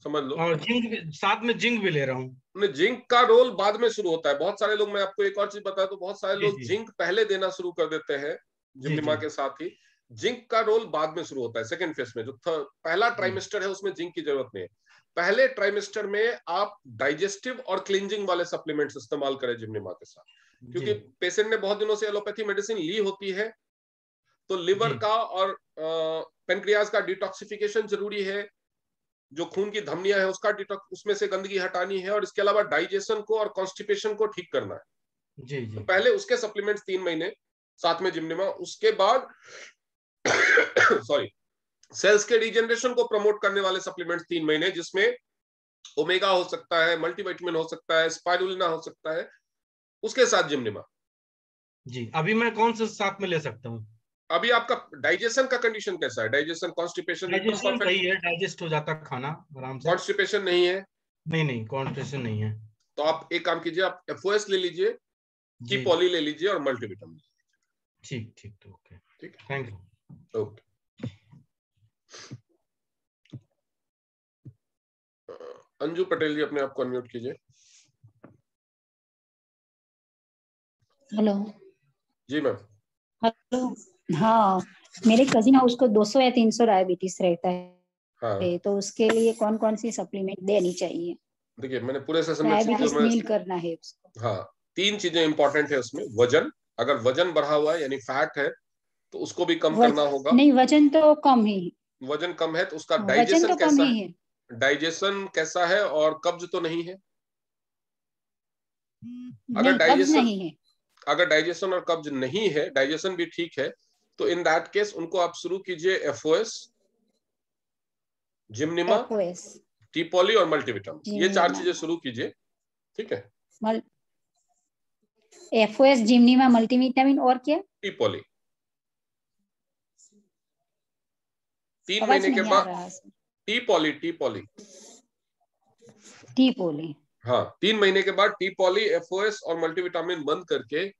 समझ लो। और जिंक, साथ में जिंक भी ले रहा हूँ। जिंक का रोल बाद में शुरू होता है। बहुत सारे लोग, मैं आपको एक और चीज बता दूं, बहुत सारे जी लोग जी जिंक पहले देना शुरू कर देते हैं जी जिमनिमा जी के साथ ही। जिंक का रोल बाद में शुरू होता है, सेकंड फेज में। जो पहला जी ट्राइमेस्टर है उसमें जिंक की जरूरत नहीं है। पहले ट्राइमेस्टर में आप डाइजेस्टिव और क्लींजिंग वाले सप्लीमेंट्स इस्तेमाल करें जिमनिमा के साथ, जी क्योंकि पेशेंट ने बहुत दिनों से एलोपैथी मेडिसिन ली होती है, तो लिवर का और पेनक्रियाज का डिटॉक्सिफिकेशन जरूरी है, जो खून की धमनियां है उसका डिटॉक्स, उसमें से गंदगी हटानी है, और इसके अलावा डाइजेशन को और कॉन्स्टिपेशन को ठीक करना है। जी जी। तो पहले उसके सप्लीमेंट्स 3 महीने, साथ में जिम्निमा। उसके बाद सॉरी, सेल्स के रीजनरेशन को प्रमोट करने वाले सप्लीमेंट्स 3 महीने, जिसमें ओमेगा हो सकता है, मल्टीविटामिन हो सकता है, स्पाइरुलिना हो सकता है, उसके साथ जिम्निमा। जी, अभी मैं कौन सा साथ में ले सकता हूँ? अभी आपका डाइजेशन का कंडीशन कैसा है? डाइजेशन, कॉन्स्टिपेशन एकदम डाइजेशन परफेक्ट? सही है, डाइजेस्ट हो जाता खाना आराम से। कॉन्स्टिपेशन नहीं है? नहीं नहीं, कॉन्स्टिपेशन नहीं है। तो आप एक काम कीजिए, आप एफओएस ले लीजिए, की जी पॉली ले लीजिए, और मल्टीविटामिन। ठीक ठीक, तो ओके, ठीक है, thank you. Okay. Anju Patel ji, अपने आप को अनम्यूट कीजिए। हेलो। जी मैम। हेलो। हाँ, मेरे कजिन है, उसको 200 या 300 डायबिटीज रहता है। हाँ, तो उसके लिए कौन कौन सी सप्लीमेंट देनी चाहिए? देखिए मैंने पूरे सेशन में डायबिटीज नील करना है उसको। हाँ, 3 चीजें इंपॉर्टेंट है उसमें। वजन, अगर वजन बढ़ा हुआ है यानी फैट है तो उसको भी कम करना होगा। नहीं, वजन तो कम ही। वजन कम है तो उसका वजन डाइजेशन तो कम कैसा ही है? है। डाइजेशन कैसा है, और कब्ज तो नहीं है? अगर नहीं, कब्ज डाइजेशन, नहीं है। अगर डाइजेशन और कब्ज नहीं है, डाइजेशन भी ठीक है, तो इन दैट केस उनको आप शुरू कीजिए एफओएस, जिम्निमा, एफओएस, टीपॉली और मल्टीविटामिन। ये 4 जिम्निमा। चीजें शुरू कीजिए, ठीक है? एफओएस, जिम्निमा, मल्टीविटामिन और क्या? टीपॉली। 3 आवाज महीने के नहीं आ बाद रहा। टीपॉली, टीपॉली। टीपॉली। हाँ, 3 महीने के बाद टीपॉली, एफओएस और मल्टीविटामिन बंद करके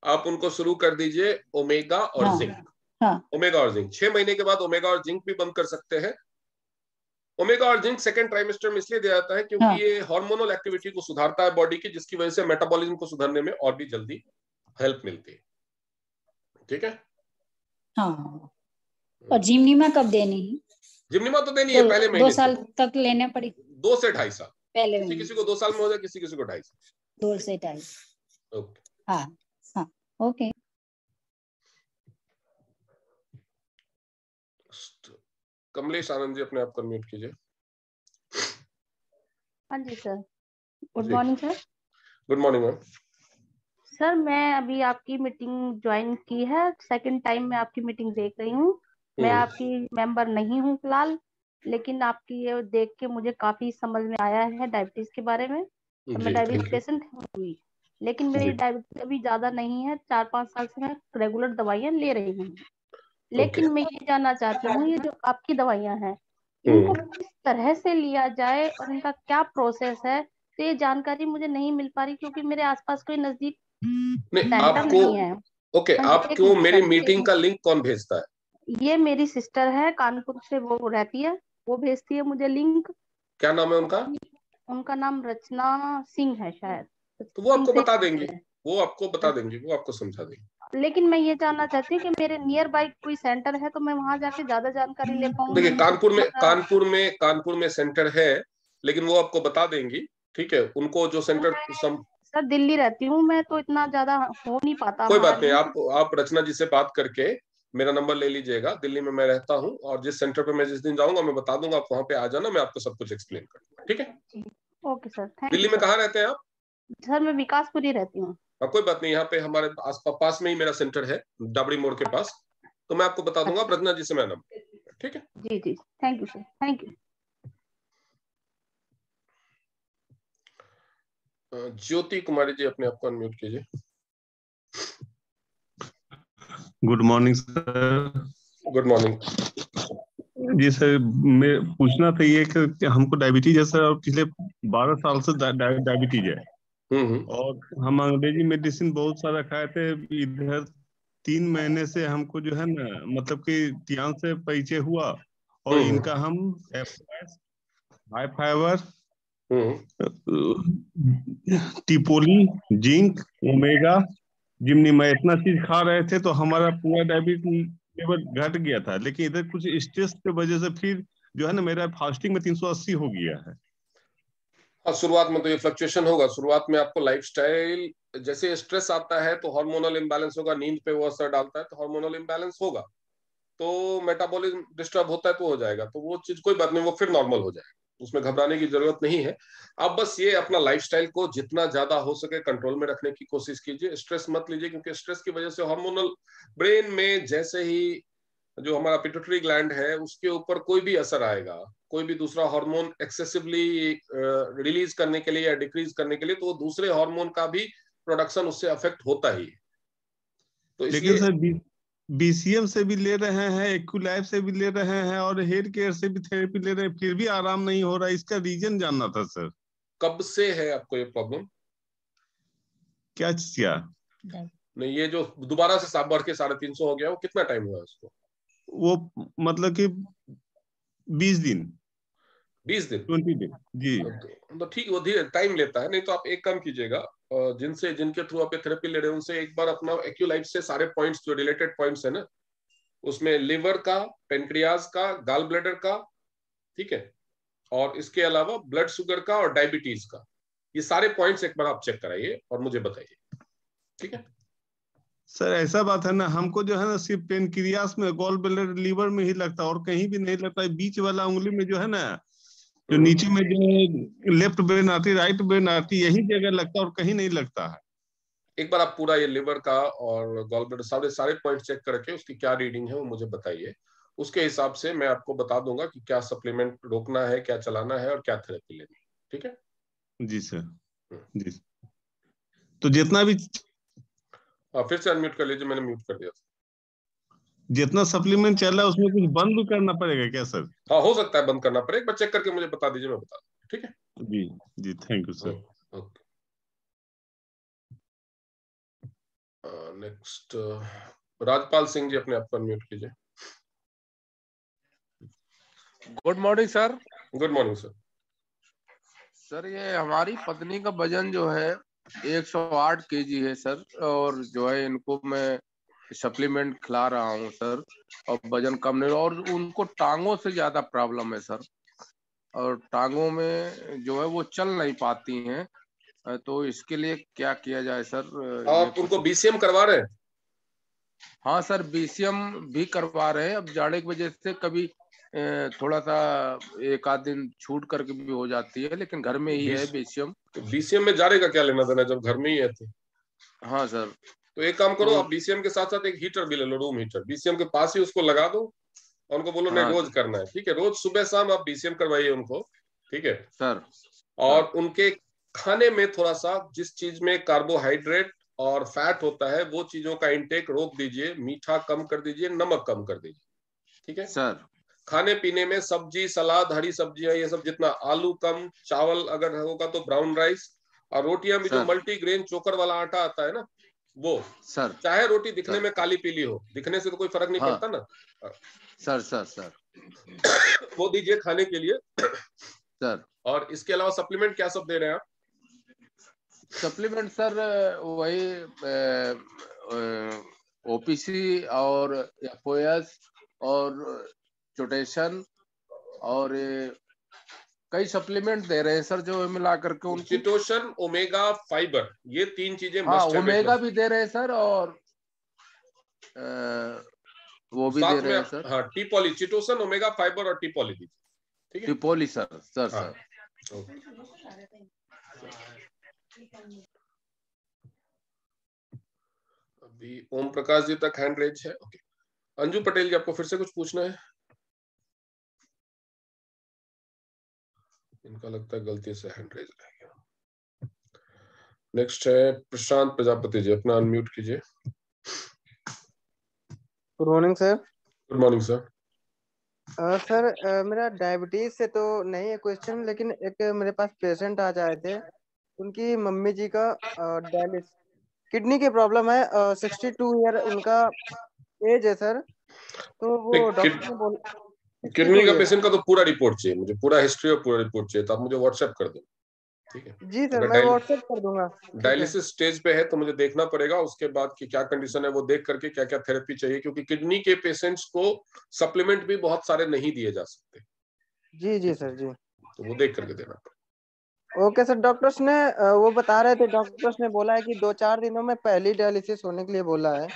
आप उनको शुरू कर दीजिए ओमेगा और हाँ, जिंक। हाँ। ओमेगा और जिंक 6 महीने के बाद ओमेगा और जिंक भी बंद कर सकते हैं। ओमेगा और जिंक सेकंड ट्राइमेस्टर में इसलिए दिया जाता है क्योंकि हाँ, ये हार्मोनल एक्टिविटी को सुधारता है बॉडी की, जिसकी वजह से मेटाबॉलिज्म को सुधारने में और भी जल्दी हेल्प मिलती है। ठीक है? हाँ। और जिम्निमा कब देनी है? जिम्निमा तो देनी है पहले 2 महीने साल से। तक लेने पड़ी? 2 से 2.5 साल। पहले किसी महीने किसी को 2 साल में हो जाए, किसी किसी को 2.5 साल। 2 से 2.5। ओके। हाँ हाँ, ओके। कमलेश आनंद जी, अपने आप को म्यूट कीजिए। हाँ जी sir, good morning sir. Good morning ma'am. Sir मैं अभी आपकी मीटिंग ज्वाइन की है, सेकंड टाइम मैं आपकी मीटिंग देख रही हूँ। मैं आपकी मेंबर नहीं हूँ फिलहाल, लेकिन आपकी ये देख के मुझे काफी समझ में आया है डायबिटीज के बारे में। तो मैं डायबिटीज पेशेंट हुई, लेकिन मेरी डायबिटीज अभी ज्यादा नहीं है। 4-5 साल से मैं रेगुलर दवाइयाँ ले रही हूँ। लेकिन मैं ये जानना चाहती हूँ, ये जो आपकी दवाइयाँ हैं, इनको किस तरह से लिया जाए और इनका क्या प्रोसेस है? तो ये जानकारी मुझे नहीं मिल पा रही, क्योंकि मेरे आसपास कोई नजदीक सेंटर नहीं है। ओके, आपको मेरी मीटिंग का लिंक कौन भेजता है? ये मेरी सिस्टर है, कानपुर से वो रहती है, वो भेजती है मुझे लिंक। क्या नाम है उनका? उनका नाम रचना सिंह है शायद। तो वो आपको बता देंगी, वो आपको बता देंगी, वो आपको समझा देंगी। लेकिन मैं ये जानना चाहती हूँ कि मेरे नियर बाई कोई सेंटर है तो मैं वहां जाके ज्यादा जानकारी ले पाऊंगी। देखिए, कानपुर में सेंटर है, लेकिन वो आपको बता देंगी। ठीक है, उनको जो सेंटर सर दिल्ली रहती हूँ मैं, तो इतना ज्यादा हो नहीं पाता। कोई बात नहीं, आप रचना जी से बात करके मेरा नंबर ले लीजिएगा। दिल्ली में मैं रहता हूँ, और जिस सेंटर पे मैं जिस दिन जाऊंगा मैं बता दूंगा, आप वहां पे आ जाना, मैं आपको सब कुछ एक्सप्लेन करूंगा। ठीक है? ओके सर, थैंक दिल्ली में कहाँ रहते हैं आप? सर मैं विकासपुरी रहती हूँ। कोई बात नहीं, यहाँ पे हमारे आस पास में ही मेरा सेंटर है, डाबड़ी मोड़ के पास। तो मैं आपको बता दूंगा, रचना जी से मेरा नंबर। ठीक है? जी जी, thank you sir, thank you. Jyoti Kumari ji, अपने आप को अनम्यूट कीजिए। Good morning sir. Good morning जी सर, मैं पूछना था ये कि हमको डायबिटीज है सर, और पिछले 12 साल से डायबिटीज है। और हम अंग्रेजी मेडिसिन बहुत सारा खाए थे। इधर 3 महीने से हमको जो है ना, मतलब कि ध्यान से परिचय हुआ, और इनका हम हाई फाइबर, टिपोली, जिंक, ओमेगा, जिम्निमा, इतना चीज खा रहे थे, तो हमारा पूरा डायबिटीज लेवल घट गया था। लेकिन इधर कुछ स्ट्रेस की वजह से फिर जो है ना, मेरा फास्टिंग में 380 हो गया है। शुरुआत में तो ये फ्लक्चुएशन होगा। शुरुआत में आपको लाइफस्टाइल जैसे स्ट्रेस आता है तो हार्मोनल इम्बैलेंस होगा, नींद पे वो असर डालता है तो हार्मोनल इम्बैलेंस होगा, तो मेटाबॉलिज्म डिस्टर्ब होता है तो हो जाएगा, तो वो चीज कोई बात नहीं, वो फिर नॉर्मल हो जाएगा, उसमें घबराने की जरूरत नहीं है। अब बस ये अपना लाइफस्टाइल को जितना ज्यादा हो सके कंट्रोल में रखने की कोशिश कीजिए, स्ट्रेस मत लीजिए, क्योंकि स्ट्रेस की वजह से हार्मोनल ब्रेन में जैसे ही जो हमारा पिट्यूटरी ग्लैंड है उसके ऊपर कोई भी असर आएगा, कोई भी दूसरा हार्मोन एक्सेसिवली रिलीज करने के लिए या डिक्रीज करने के लिए, तो वो दूसरे हार्मोन का भी प्रोडक्शन उससे अफेक्ट होता ही है। तो लेकिन सर बीसीएम से भी ले रहे हैं, एक्यूलाइफ से भी ले रहे हैं और हेयर केयर से भी थेरेपी ले रहे हैं, फिर भी आराम नहीं हो रहा, इसका रीजन जानना था सर। कब से है आपको ये प्रॉब्लम? क्या चीज क्या? नहीं, ये जो दोबारा से बढ़ के 350 हो गया, वो कितना टाइम हुआ उसको? वो मतलब कि 20 दिन 20 दिन 20 दिन जी। तो ठीक, वो धीरे टाइम लेता है। नहीं तो आप एक काम कीजिएगा, जिनके थ्रू आप थेरेपी ले रहे हैं उनसे एक बार अपना एक्यूलाइफ से सारे पॉइंट्स जो रिलेटेड पॉइंट्स है ना, उसमें लिवर का, पेनक्रियाज का, गाल ब्लैडर का, ठीक है, और इसके अलावा ब्लड शुगर का और डायबिटीज का, ये सारे पॉइंट्स एक बार आप चेक कराइए और मुझे बताइए, ठीक है? सर ऐसा बात है ना, हमको जो है ना सिर्फ पेनक्रियास में, गॉल ब्लैडर, लीवर में ही लगता है और कहीं भी नहीं लगता है। बीच वाला उंगली में जो है ना, जो नीचे में जो लेफ्ट ब्रेन आती, राइट ब्रेन आती, यही जगह लगता है और कहीं नहीं लगता है। एक बार आप पूरा ये लिवर का और गॉल ब्लैडर सारे पॉइंट चेक करके उसकी क्या रीडिंग है वो मुझे बताइए, उसके हिसाब से मैं आपको बता दूंगा कि क्या सप्लीमेंट रोकना है, क्या चलाना है और क्या थेरेपी लेनी है, ठीक है? जी सर, जी। तो जितना भी फिर से अनम्यूट कर लीजिए, मैंने म्यूट कर दिया था। जितना सप्लीमेंट चल रहा है उसमें कुछ बंद भी करना पड़ेगा क्या सर? हाँ, हो सकता है बंद करना पड़े, एक बार चेक करके मुझे बता दीजिए, मैं बता दूंगा, ठीक है? जी जी, thank you sir. Okay. Next Rajpal Singh ji, अपने आप को अनम्यूट कीजिए। Good morning sir. Good morning sir. Sir ये हमारी पत्नी का वजन जो है 108 केजी है सर, और जो है इनको मैं सप्लीमेंट खिला रहा हूँ सर, और वजन कम नहीं, और उनको टांगों से ज्यादा प्रॉब्लम है सर, और टांगों में जो है वो चल नहीं पाती हैं, तो इसके लिए क्या किया जाए सर? आप उनको बीसीएम करवा रहे हैं? हाँ सर, बीसीएम भी करवा रहे हैं। अब जाड़े की वजह से कभी थोड़ा सा एक आध दिन छूट करके भी हो जाती है, लेकिन घर में ही है बीसीएम। तो बीसीएम में जाड़े का क्या लेना देना जब घर में ही है तो? हाँ सर। तो एक काम करो, आप बीसीएम के साथ साथ एक हीटर भी ले लो, रूम हीटर, बीसीएम के पास ही उसको लगा दो और उनको बोलो नहीं रोज करना है, ठीक है? रोज सुबह शाम आप बीसीएम करवाइए उनको, ठीक है सर? और उनके खाने में थोड़ा सा, जिस चीज में कार्बोहाइड्रेट और फैट होता है वो चीजों का इंटेक रोक दीजिए, मीठा कम कर दीजिए, नमक कम कर दीजिए, ठीक है सर? खाने पीने में सब्जी, सलाद, हरी सब्जियां, ये सब जितना, आलू कम, चावल अगर होगा तो ब्राउन राइस, और रोटियां भी जो मल्टीग्रेन चोकर वाला आटा आता है ना वो सर, चाहे रोटी दिखने में काली पीली हो, दिखने से तो कोई फर्क नहीं पड़ता ना सर। सर सर वो दीजिए खाने के लिए सर। और इसके अलावा सप्लीमेंट क्या सब दे रहे हैं आप? सप्लीमेंट सर वही ओपीसी और एफओएस और चोटेशन और कई सप्लीमेंट दे रहे हैं सर, जो मिला करके उनको चिटोशन, ओमेगा, फाइबर, ये 3 चीजें हाँ, ओमेगा भी दे रहे हैं सर, और वो भी दे रहे हैं सर। हाँ, टीपॉली, चिटोसन, ओमेगा, फाइबर और टीपॉली दीजिए, ठीक है? टीपॉली सर, सर हाँ। सर। अभी ओम प्रकाश जी तक हैंड रेज है। ओके, अंजू पटेल जी, आपको फिर से कुछ पूछना है? इनका लगता है गलती से हैंड रेज रह गया। नेक्स्ट है प्रशांत प्रजापति जी, अपना अनम्यूट कीजिए। Good morning sir. Good morning sir. Sir मेरा डायबिटीज से तो नहीं है क्वेश्चन, लेकिन एक मेरे पास पेशेंट आ जाए थे, उनकी मम्मी जी का डायलिसिस किडनी की प्रॉब्लम है, 62 ईयर उनका एज है सर, तो वो डॉक्टर ने बोला किडनी का पेशेंट का तो पूरा रिपोर्ट चाहिए मुझे, पूरा हिस्ट्री और पूरा रिपोर्ट चाहिए, तो आप मुझे व्हाट्सएप कर दो, ठीक है? जी सर, मैं व्हाट्सएप कर दूंगा। डायलिसिस स्टेज पे है तो मुझे देखना पड़ेगा उसके बाद की क्या कंडीशन है, वो देख करके क्या क्या थेरेपी चाहिए, क्योंकि किडनी के पेशेंट्स को सप्लीमेंट भी बहुत सारे नहीं दिए जा सकते। जी जी सर जी, तो वो देख करके देना पड़ेगा। ओके सर, डॉक्टर्स ने वो बता रहे थे, डॉक्टर्स ने बोला है कि 2-4 दिनों में पहली डायलिसिस होने के लिए बोला है।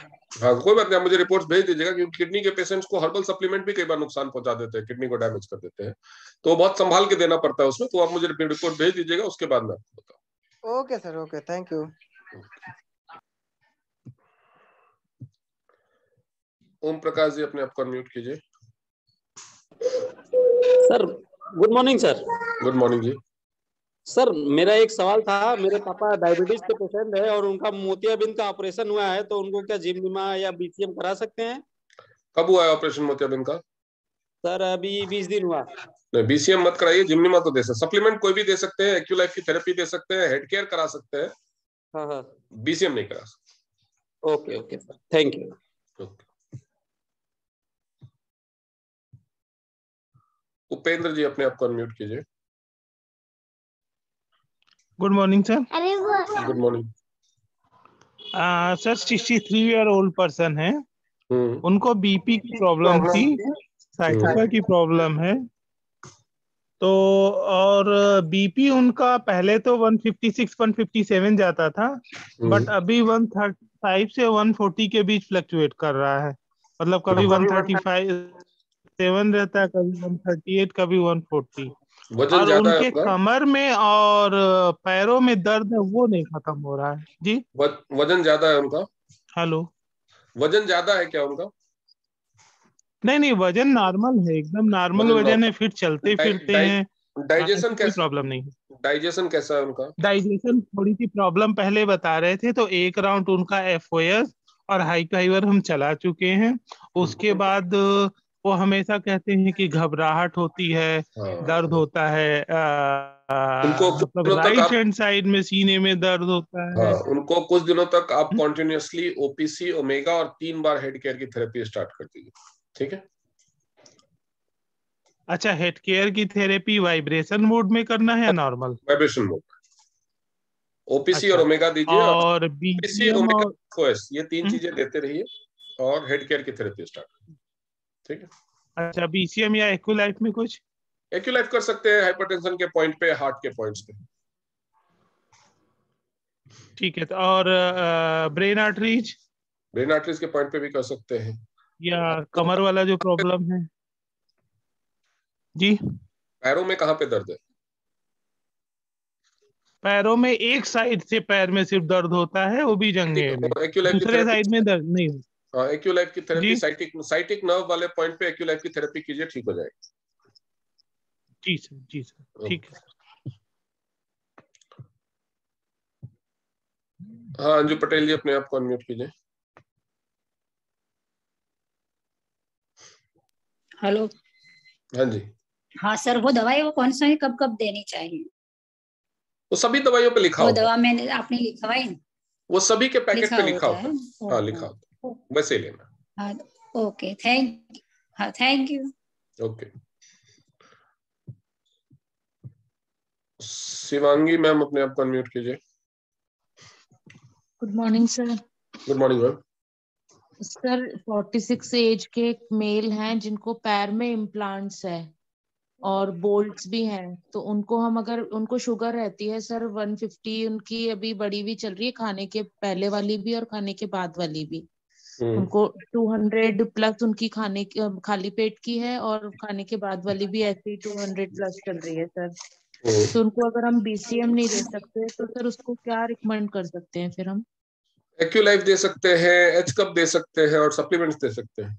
हाँ कोई बात नहीं, आप मुझे रिपोर्ट्स भेज दीजिएगा, क्योंकि किडनी के पेशेंट्स को हर्बल सप्लीमेंट भी कई बार नुकसान पहुंचा देते हैं, किडनी को डैमेज कर देते हैं, तो बहुत संभाल के देना पड़ता है उसमें। तो आप मुझे रिपोर्ट भेज दीजिएगा, उसके बाद मैं आपको बताऊँ। Okay sir, okay, thank you. Om Prakash ji, अपने आप को अनम्यूट कीजिए। Sir good morning sir. Good morning जी। सर मेरा एक सवाल था, मेरे पापा डायबिटीज के पेशेंट है और उनका मोतियाबिंद का ऑपरेशन हुआ है, तो उनको क्या जिम या बीसीएम करा सकते हैं? कब हुआ है ऑपरेशन मोतियाबिंद का? सर अभी 20 दिन हुआ। नहीं, बीसीएम मत कराइए, जिमनिमा तो दे सकते, सप्लीमेंट कोई भी दे सकते हैं, एक्यूलाइफ की थेरेपी दे सकते हैं, हेड केयर करा सकते हैं। हाँ हाँ, बीसीएम नहीं करा सकते। Okay okay sir, thank you. Upendra ji, अपने आप को अनम्यूट कीजिए। Good morning sir. Good morning sir 63 year old person है, उनको बीपी की प्रॉब्लम थी, साइटिका की प्रॉब्लम है, तो और बीपी उनका पहले तो 156-157 जाता था, बट अभी 135 से 140 के बीच फ्लक्चुएट कर रहा है। मतलब कभी 135 रहता है, कभी 138, कभी 140। वजन और ज्यादा है उनके उनका? कमर में और पैरों में दर्द है, वो नहीं खत्म हो रहा है जी। वजन ज्यादा है उनका? हेलो, वजन ज्यादा है क्या उनका? नहीं, वजन नॉर्मल है, एकदम नॉर्मल वजन है, फिर चलते फिरते हैं, डाइजेशन कोई प्रॉब्लम नहीं है। डाइजेशन कैसा है उनका? डाइजेशन थोड़ी सी प्रॉब्लम पहले बता रहे थे, तो एक राउंड उनका एफओएस और हाइपाइवर हम चला चुके हैं। उसके बाद वो हमेशा कहते हैं कि घबराहट होती है, दर्द होता है, मतलब राइट हैंड साइड में सीने में दर्द होता है। उनको कुछ दिनों तक आप कॉन्टिन्यूसली ओपीसी, ओमेगा और 3 बार हेड केयर की थेरेपी स्टार्ट कर दीजिए, ठीक है? अच्छा, हेड केयर की थेरेपी वाइब्रेशन मोड में करना है या नॉर्मल? Vibration mode. ओपीसी अच्छा, और ओमेगा दीजिए, और बीसीएम ओमेगा और ओएस, ये 3 चीजें देते रहिए और हेड केयर की थेरेपी स्टार्ट, ठीक है? अच्छा, बीसीएम या एक्यूलाइफ में कुछ? एक्यूलाइफ कर सकते हैं हाइपरटेंशन के पॉइंट पे, हार्ट के पॉइंट्स पे। ठीक है, तो और ब्रेन आर्टरीज? ब्रेन आर्टरीज के पॉइंट पे भी कर सकते हैं। या कमर वाला जो प्रॉब्लम है जी? पैरों में कहाँ पे दर्द है? पैरों में एक साइड से पैर में सिर्फ दर्द होता है, वो भी जंघे में, दूसरे साइड में दर्द नहीं होता। हाँ, एक्यूलाइफ की थेरेपी, साइटिक नर्व वाले पॉइंट पे एक्यूलाइफ की थेरेपी कीजिए, ठीक हो जाएगी। जी सर, ठीक है सर। हाँ, अंजू पटेल जी, अपने आप को अनम्यूट कीजिए। हेलो। हाँ जी। हाँ सर, वो दवाई वो कौन सा है, कब कब देनी चाहिए? वो सभी दवाइयों पे लिखा वो होता है। दवा मैंने आपने लिखवाई? वो सभी के पैकेट पे लिखा होता है। हाँ, लिखा होता है, वैसे ही लेना। हाँ, okay, thank you. Okay, Shivangi ma'am, अपने आप को अनम्यूट कीजिए। Good morning sir. Good morning ma'am. Sir 46 age के एक मेल हैं जिनको पैर में इम्प्लांट्स है और बोल्ट्स भी हैं, तो उनको हम अगर उनको शुगर रहती है सर 150, उनकी अभी बढ़ी हुई चल रही है, खाने के पहले वाली भी और खाने के बाद वाली भी। उनको 200 प्लस उनकी खाने खाली पेट की है और खाने के बाद वाली भी ऐसे ही 200 प्लस चल रही है सर। तो उनको अगर हम बीसीएम नहीं दे सकते तो सर उसको क्या रिकमेंड कर सकते हैं फिर हम? एक्यूलाइफ दे सकते हैं, एच कप दे सकते हैं और सप्लीमेंट्स दे सकते हैं।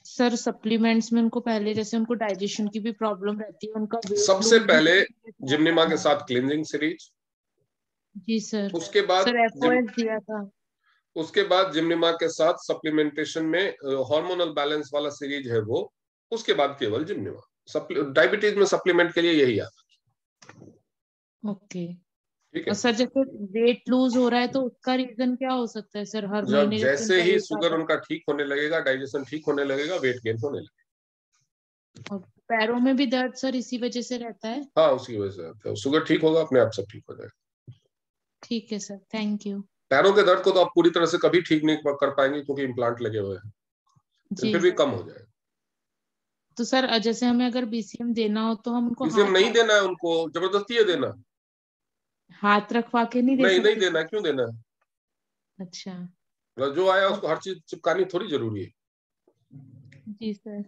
सर सप्लीमेंट्स में उनको पहले जैसे उनको डाइजेशन की भी प्रॉब्लम रहती है, उनका सबसे पहले जिमनिमा के साथ क्लींजिंग सीरीज। जी सर। उसके बाद सर एफओएस दिया था। उसके बाद जिमनिमा के साथ सप्लीमेंटेशन में हार्मोनल बैलेंस वाला सीरीज है वो। उसके बाद केवल जिमनिमा। डायबिटीज में सप्लीमेंट के लिए यही आता है। ओके, ठीक है। और सर जैसे वेट लूज हो रहा है तो उसका रीजन क्या हो सकता है सर? हर महीने जैसे ही शुगर उनका ठीक होने लगेगा, डाइजेशन ठीक होने लगेगा, वेट गेन होने लगेगा। और पैरों में भी दर्द सर इसी वजह से रहता है? हाँ, उसी वजह से रहता है। शुगर ठीक होगा, अपने आप सब ठीक हो जाएगा। ठीक है सर, थैंक यू। पैरों के दर्द को तो आप पूरी तरह से कभी ठीक नहीं कर पाएंगे क्योंकि इम्प्लांट लगे हुए हैं, फिर भी कम हो जाएगा। तो सर जैसे हमें अगर बीसीएम देना हो तो हम उनको बीसीएम नहीं देना है, उनको जबरदस्ती है देना, हाथ रखवा के नहीं दे सकते? नहीं देना, क्यों देना है? अच्छा, जो आया उसको हर चीज चिपकानी थोड़ी जरूरी है। जी सर।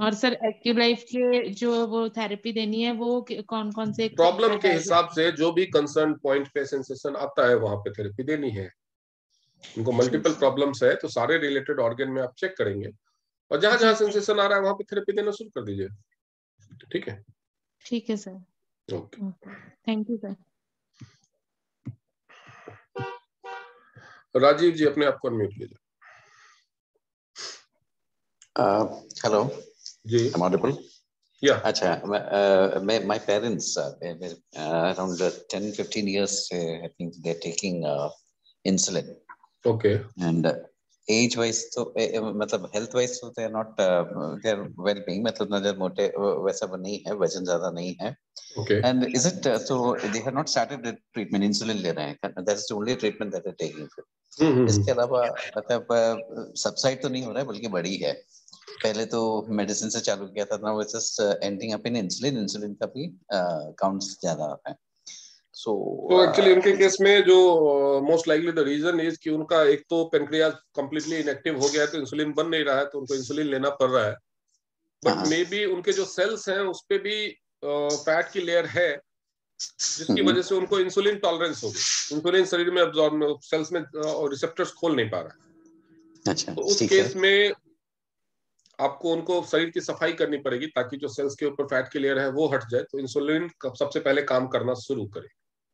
और सर एक्यूलाइफ के जो वो थेरेपी देनी है वो कौन कौन से प्रॉब्लम के हिसाब से जो भी कंसर्न पॉइंट पे सेंसेशन आता है वहां पे थेरेपी देनी है। उनको मल्टीपल प्रॉब्लम्स है तो सारे रिलेटेड ऑर्गन में आप चेक करेंगे और जहां जहां सेंसेशन आ रहा है वहां पे थेरेपी देना शुरू कर दीजिए। ठीक है? ठीक है सर। Okay, thank you sir. Rajiv ji अपने आप को अनम्यूट कीजिए। हेलो जी, I'm audible? Yeah. अच्छा, my parents around 10-15 years I think they're taking insulin. Okay. And age wise तो मतलब health wise तो they're not they're well being, मतलब नजर मोटे वैसा नहीं है, वजन ज्यादा नहीं है. Okay. And is it so they have not started the treatment, insulin ले रहे हैं, that's the only treatment that they're taking. इसके अलावा मतलब सबसाइड तो नहीं हो रहा है बल्कि बड़ी है. पहले तो मेडिसिन से चालू किया था, now it's just ending up in insulin का भी काउंट्स ज्यादा है. सो एक्चुअली इनके केस में जो most likely the reason is कि उनका एक तो पेनक्रियाज कंप्लीटली इनएक्टिव हो गया है तो इंसुलिन बन नहीं रहा है तो उनको इंसुलिन लेना पड़ रहा है. बट मे बी उनके जो सेल्स हैं उस पे भी फैट की लेयर है जिसकी वजह से उनको इंसुलिन टॉलरेंस हो गई. इंसुलिन शरीर में अब्जॉर्ब सेल्स में रिसेप्टर्स खोल नहीं पा रहा है. अच्छा, तो उस केस में आपको उनको शरीर की सफाई करनी पड़ेगी ताकि जो सेल्स के ऊपर फैट की लेयर है वो हट जाए. तो इंसुलिन सबसे पहले काम करना शुरू करे,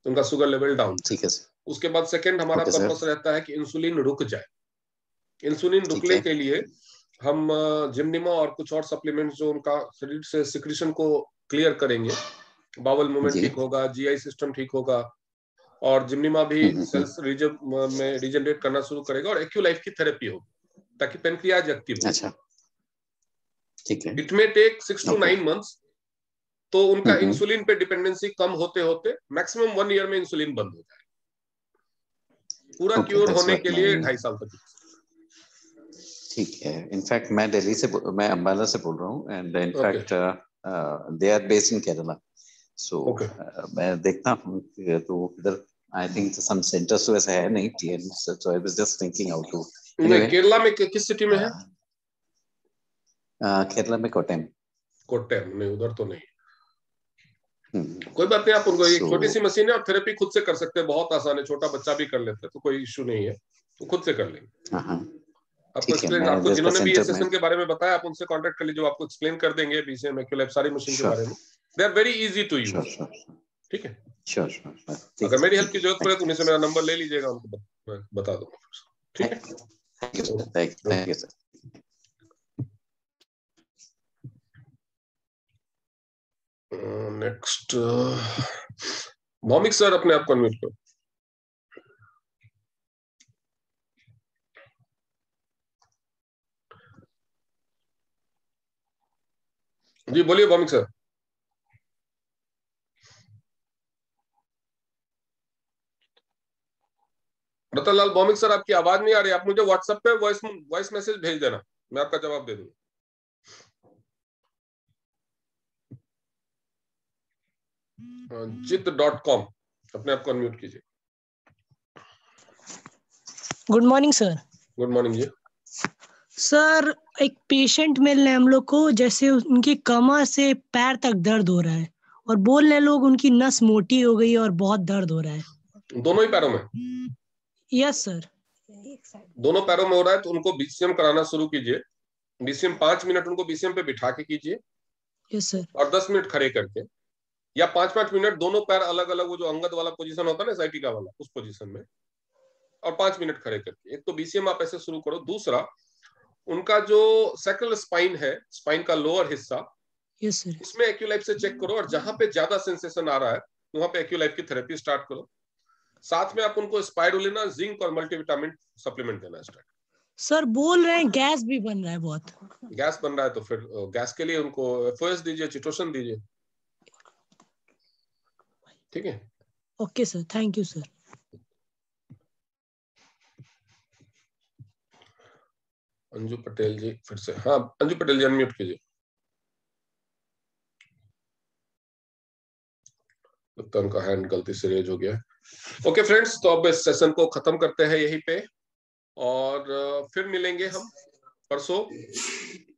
उनका शुगर लेवल डाउन. ठीक है. उसके बाद सेकंड हमारा पर्पस रहता है कि इंसुलिन रुक जाए. इंसुलिन रुकने के लिए हम जिम्निमा और कुछ और सप्लीमेंट्स जो उनका शरीर से सिक्रीशन को क्लियर करेंगे, बावल मूवमेंट ठीक होगा, जीआई सिस्टम ठीक होगा और जिम्निमा भी सेल्स में रीजनरेट करना शुरू करेगा और एक्यूलाइफ की थेरेपी होगी ताकि पेनक्रियाज एक्टिव हो. अच्छा, ठीक है. It may take 6 to 9 months. तो उनका इंसुलिन पे डिपेंडेंसी कम होते होते मैक्सिमम 1 year में इंसुलिन बंद हो जाए. पूरा क्योर होने के लिए 2.5 साल तक. ठीक है. इनफैक्ट मैं दिल्ली से, मैं अंबाला से बोल रहा हूँ and in fact they are based in Kerala. So मैं देखता हूँ तो इधर आई थिंक सम सेंटर्स तो ऐसा है नहीं TN. So I was just thinking how to. Kerala में किस सिटी में है? केरला में कोट्टयम. कोट्टयम नहीं, उधर तो नहीं. कोई बात नहीं, आप उनको एक छोटी सी मशीन है और थेरेपी खुद से कर सकते हैं. बहुत आसान है, छोटा बच्चा भी कर लेता है तो कोई इश्यू नहीं है, तो खुद से कर लेंगे. आपको एक्सप्लेन, आपको जिन्होंने भी ये सेशन के बारे में बताया आप उनसे कांटेक्ट कर लीजिए, जो आपको एक्सप्लेन कर देंगे बीसीएम एक्यूलाइफ सारी मशीन के बारे में. They are very easy to use. ठीक है? श्योर. अगर मेरी हेल्प की जरूरत पड़े तो उन्हीं से मेरा नंबर ले लीजिएगा, उनको बता दूंगा. ठीक है? Thank you sir. Next Bhaumik sir, अपने आप को अनम्यूट करो. जी बोलिए भौमिक सर. रतनलाल, भौमिक सर आपकी आवाज नहीं आ रही. आप मुझे व्हाट्सएप पे वॉइस मैसेज भेज देना, मैं आपका जवाब दे दूंगा. जिद.com, अपने आप को अनम्यूट कीजिए. Good morning sir. Good morning जी. सर एक पेशेंट मिल रहे हम लोग को, जैसे उनकी कमर से पैर तक दर्द हो रहा है और बोल रहे लोग उनकी नस मोटी हो गई और बहुत दर्द हो रहा है. दोनों ही पैरों में? Yes sir. दोनों पैरों में हो रहा है तो उनको बीसीएम कराना शुरू कीजिए. बीसीएम 5 मिनट उनको बीसीएम पे बिठा के कीजिए. Yes sir. और 10 मिनट खड़े करके, या 5-5 मिनट दोनों पैर अलग अलग, वो जो अंगद वाला पोजीशन होता है ना, साइटिका वाला, उस पोजीशन में, और 5 मिनट खड़े करके. एक तो बीसीएम आप ऐसे शुरू करो. दूसरा, उनका जो सैक्रल स्पाइन है, स्पाइन का लोअर हिस्सा, यस सर, उसमें एक्यूलाइफ से चेक करो और जहां पे ज्यादा सेंसेशन आ रहा है वहां पे एक्यूलाइफ की थेरेपी स्टार्ट करो. साथ में आप उनको स्पाइरुलिना, जिंक और मल्टीविटामिन सप्लीमेंट देना स्टार्ट. सर बोल रहे हैं गैस भी बन रहा है, बहुत गैस बन रहा है तो फिर गैस के लिए उनको एफओएस दीजिए, चिटोसन दीजिए. ठीक है? Okay sir, thank you sir. Anju Patel ji फिर से. हाँ अंजू पटेल जी अनम्यूट कीजिए. लगता है उनका हैंड गलती से रेज हो गया। ओके फ्रेंड्स, तो अब इस सेशन को खत्म करते हैं यहीं पे, और फिर मिलेंगे हम परसों।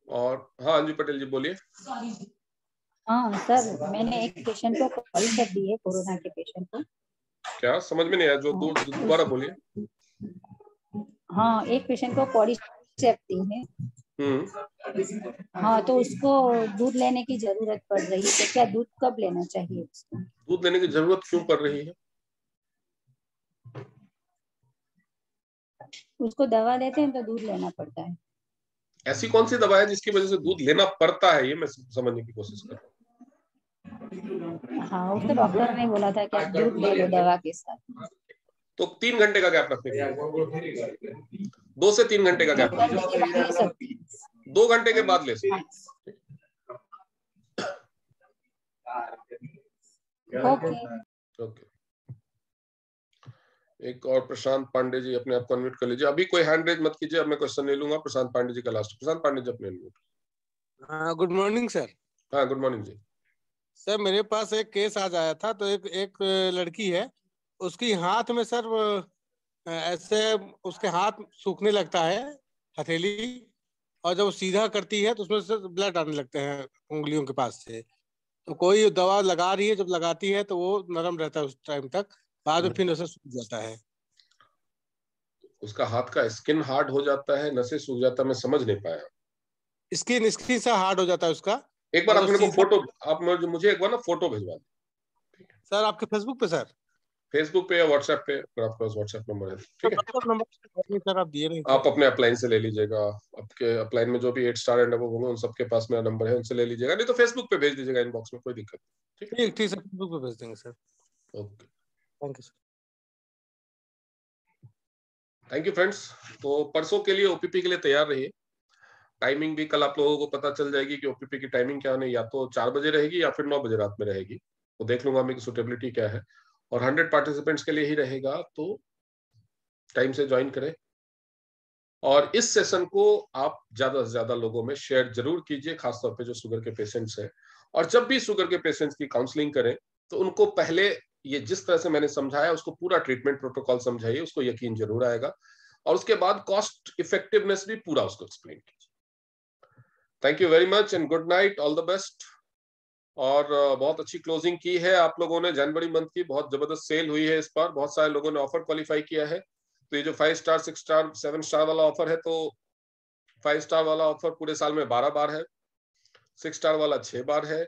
और हाँ अंजू पटेल जी बोलिए। हाँ सर, मैंने एक पेशेंट को कॉल कर दी है, कोरोना के पेशेंट को। क्या समझ में नहीं आया, जो दोबारा बोलिए। हाँ, एक पेशेंट को पॉलीसेप दी है। हाँ, तो उसको दूध लेने की जरूरत पड़ रही है, तो क्या दूध कब लेना चाहिए उसको? दूध लेने की जरूरत क्यों पड़ रही है? उसको दवा देते हैं तो दूध लेना पड़ता है। ऐसी कौन सी दवा है जिसकी वजह से दूध लेना पड़ता है, ये मैं समझने की कोशिश कर रहा हूँ। हाँ, उसको डॉक्टर ने बोला था कि आप दूध ले लो दवा के साथ। तो 3 घंटे का गैप रखने के, 2 से 3 घंटे का गैप, 2 घंटे के बाद ले सकते। ओके। एक और प्रशांत पांडे जी, अपने आप को अनम्यूट कर लीजिए। अभी कोई हैंड रेज मत कीजिए, अब मैं क्वेश्चन ले लूंगा। प्रशांत पांडे जी का लास्ट। प्रशांत पांडे जी अपने अनम्यूट। हाँ, गुड मॉर्निंग सर। हाँ गुड मॉर्निंग जी। सर मेरे पास एक केस आज आया था, तो एक लड़की है, उसकी हाथ में सर ऐसे उसके हाथ सूखने लगता है हथेली, और जब सीधा करती है तो उसमें से ब्लड आने लगते हैं उंगलियों के पास से। तो कोई दवा लगा रही है, जब लगाती है तो वो नरम रहता है उस टाइम तक, बाद में फिर उसे सूख जाता है। उसका हाथ का स्किन हार्ड हो जाता है, नसें सूख जाता है, मैं समझ नहीं पाया। स्किन सा हार्ड हो जाता है उसका। एक बार आप मेरे को फोटो, आप मुझे एक बार ना फोटो भिजवा दें सर। आपके फेसबुक पे सर? फेसबुक पे या व्हाट्सएप पे, अगर आपके पास व्हाट्सएप नंबर है ठीक है। सर आप दिए नहीं। आप अपने अपलाइन से ले लीजिएगा, आपके अपलाइन में जो भी 8 स्टार एंड अबव होंगे उन सबके पास मेरा नंबर है, उनसे ले लीजिएगा, नहीं तो फेसबुक पे भेज दीजिएगा इनबॉक्स में, कोई दिक्कत नहीं। ठीक सर, फेसबुक पे भेज देंगे sir. Okay, thank you sir. Thank you friends. तो परसों के लिए ओपीपी के लिए तैयार रहिए। टाइमिंग भी कल आप लोगों को पता चल जाएगी कि ओपीपी की टाइमिंग क्या होने, या तो 4 बजे रहेगी या फिर 9 बजे रात में रहेगी, वो देख लूंगा मेरी सुटेबिलिटी क्या है। और 100 पार्टिसिपेंट्स के लिए ही रहेगा, तो टाइम से ज्वाइन करें। और इस सेशन को आप ज्यादा से ज्यादा लोगों में शेयर जरूर कीजिए, खासतौर पे जो शुगर के पेशेंट्स हैं। और जब भी शुगर के पेशेंट्स की काउंसलिंग करें तो उनको पहले ये जिस तरह से मैंने समझाया उसको पूरा ट्रीटमेंट प्रोटोकॉल समझाइए, उसको यकीन जरूर आएगा। और उसके बाद कॉस्ट इफेक्टिवनेस भी पूरा उसको एक्सप्लेन कीजिए। Thank you very much and good night, all the best. और बहुत अच्छी क्लोजिंग की है आप लोगों ने जनवरी मंथ की, बहुत जबरदस्त सेल हुई है इस बार, बहुत सारे लोगों ने ऑफर क्वालिफाई किया है। तो ये जो 5 स्टार 6 स्टार 7 स्टार वाला ऑफर है, तो 5 स्टार वाला ऑफर पूरे साल में 12 बार है, 6 स्टार वाला 6 बार है,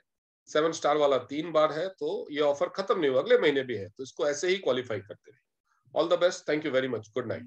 7 स्टार वाला 3 बार है। तो ये ऑफर खत्म नहीं हुआ, अगले महीने भी है, तो इसको ऐसे ही क्वालिफाई करते रहे। All the best, thank you very much, good night.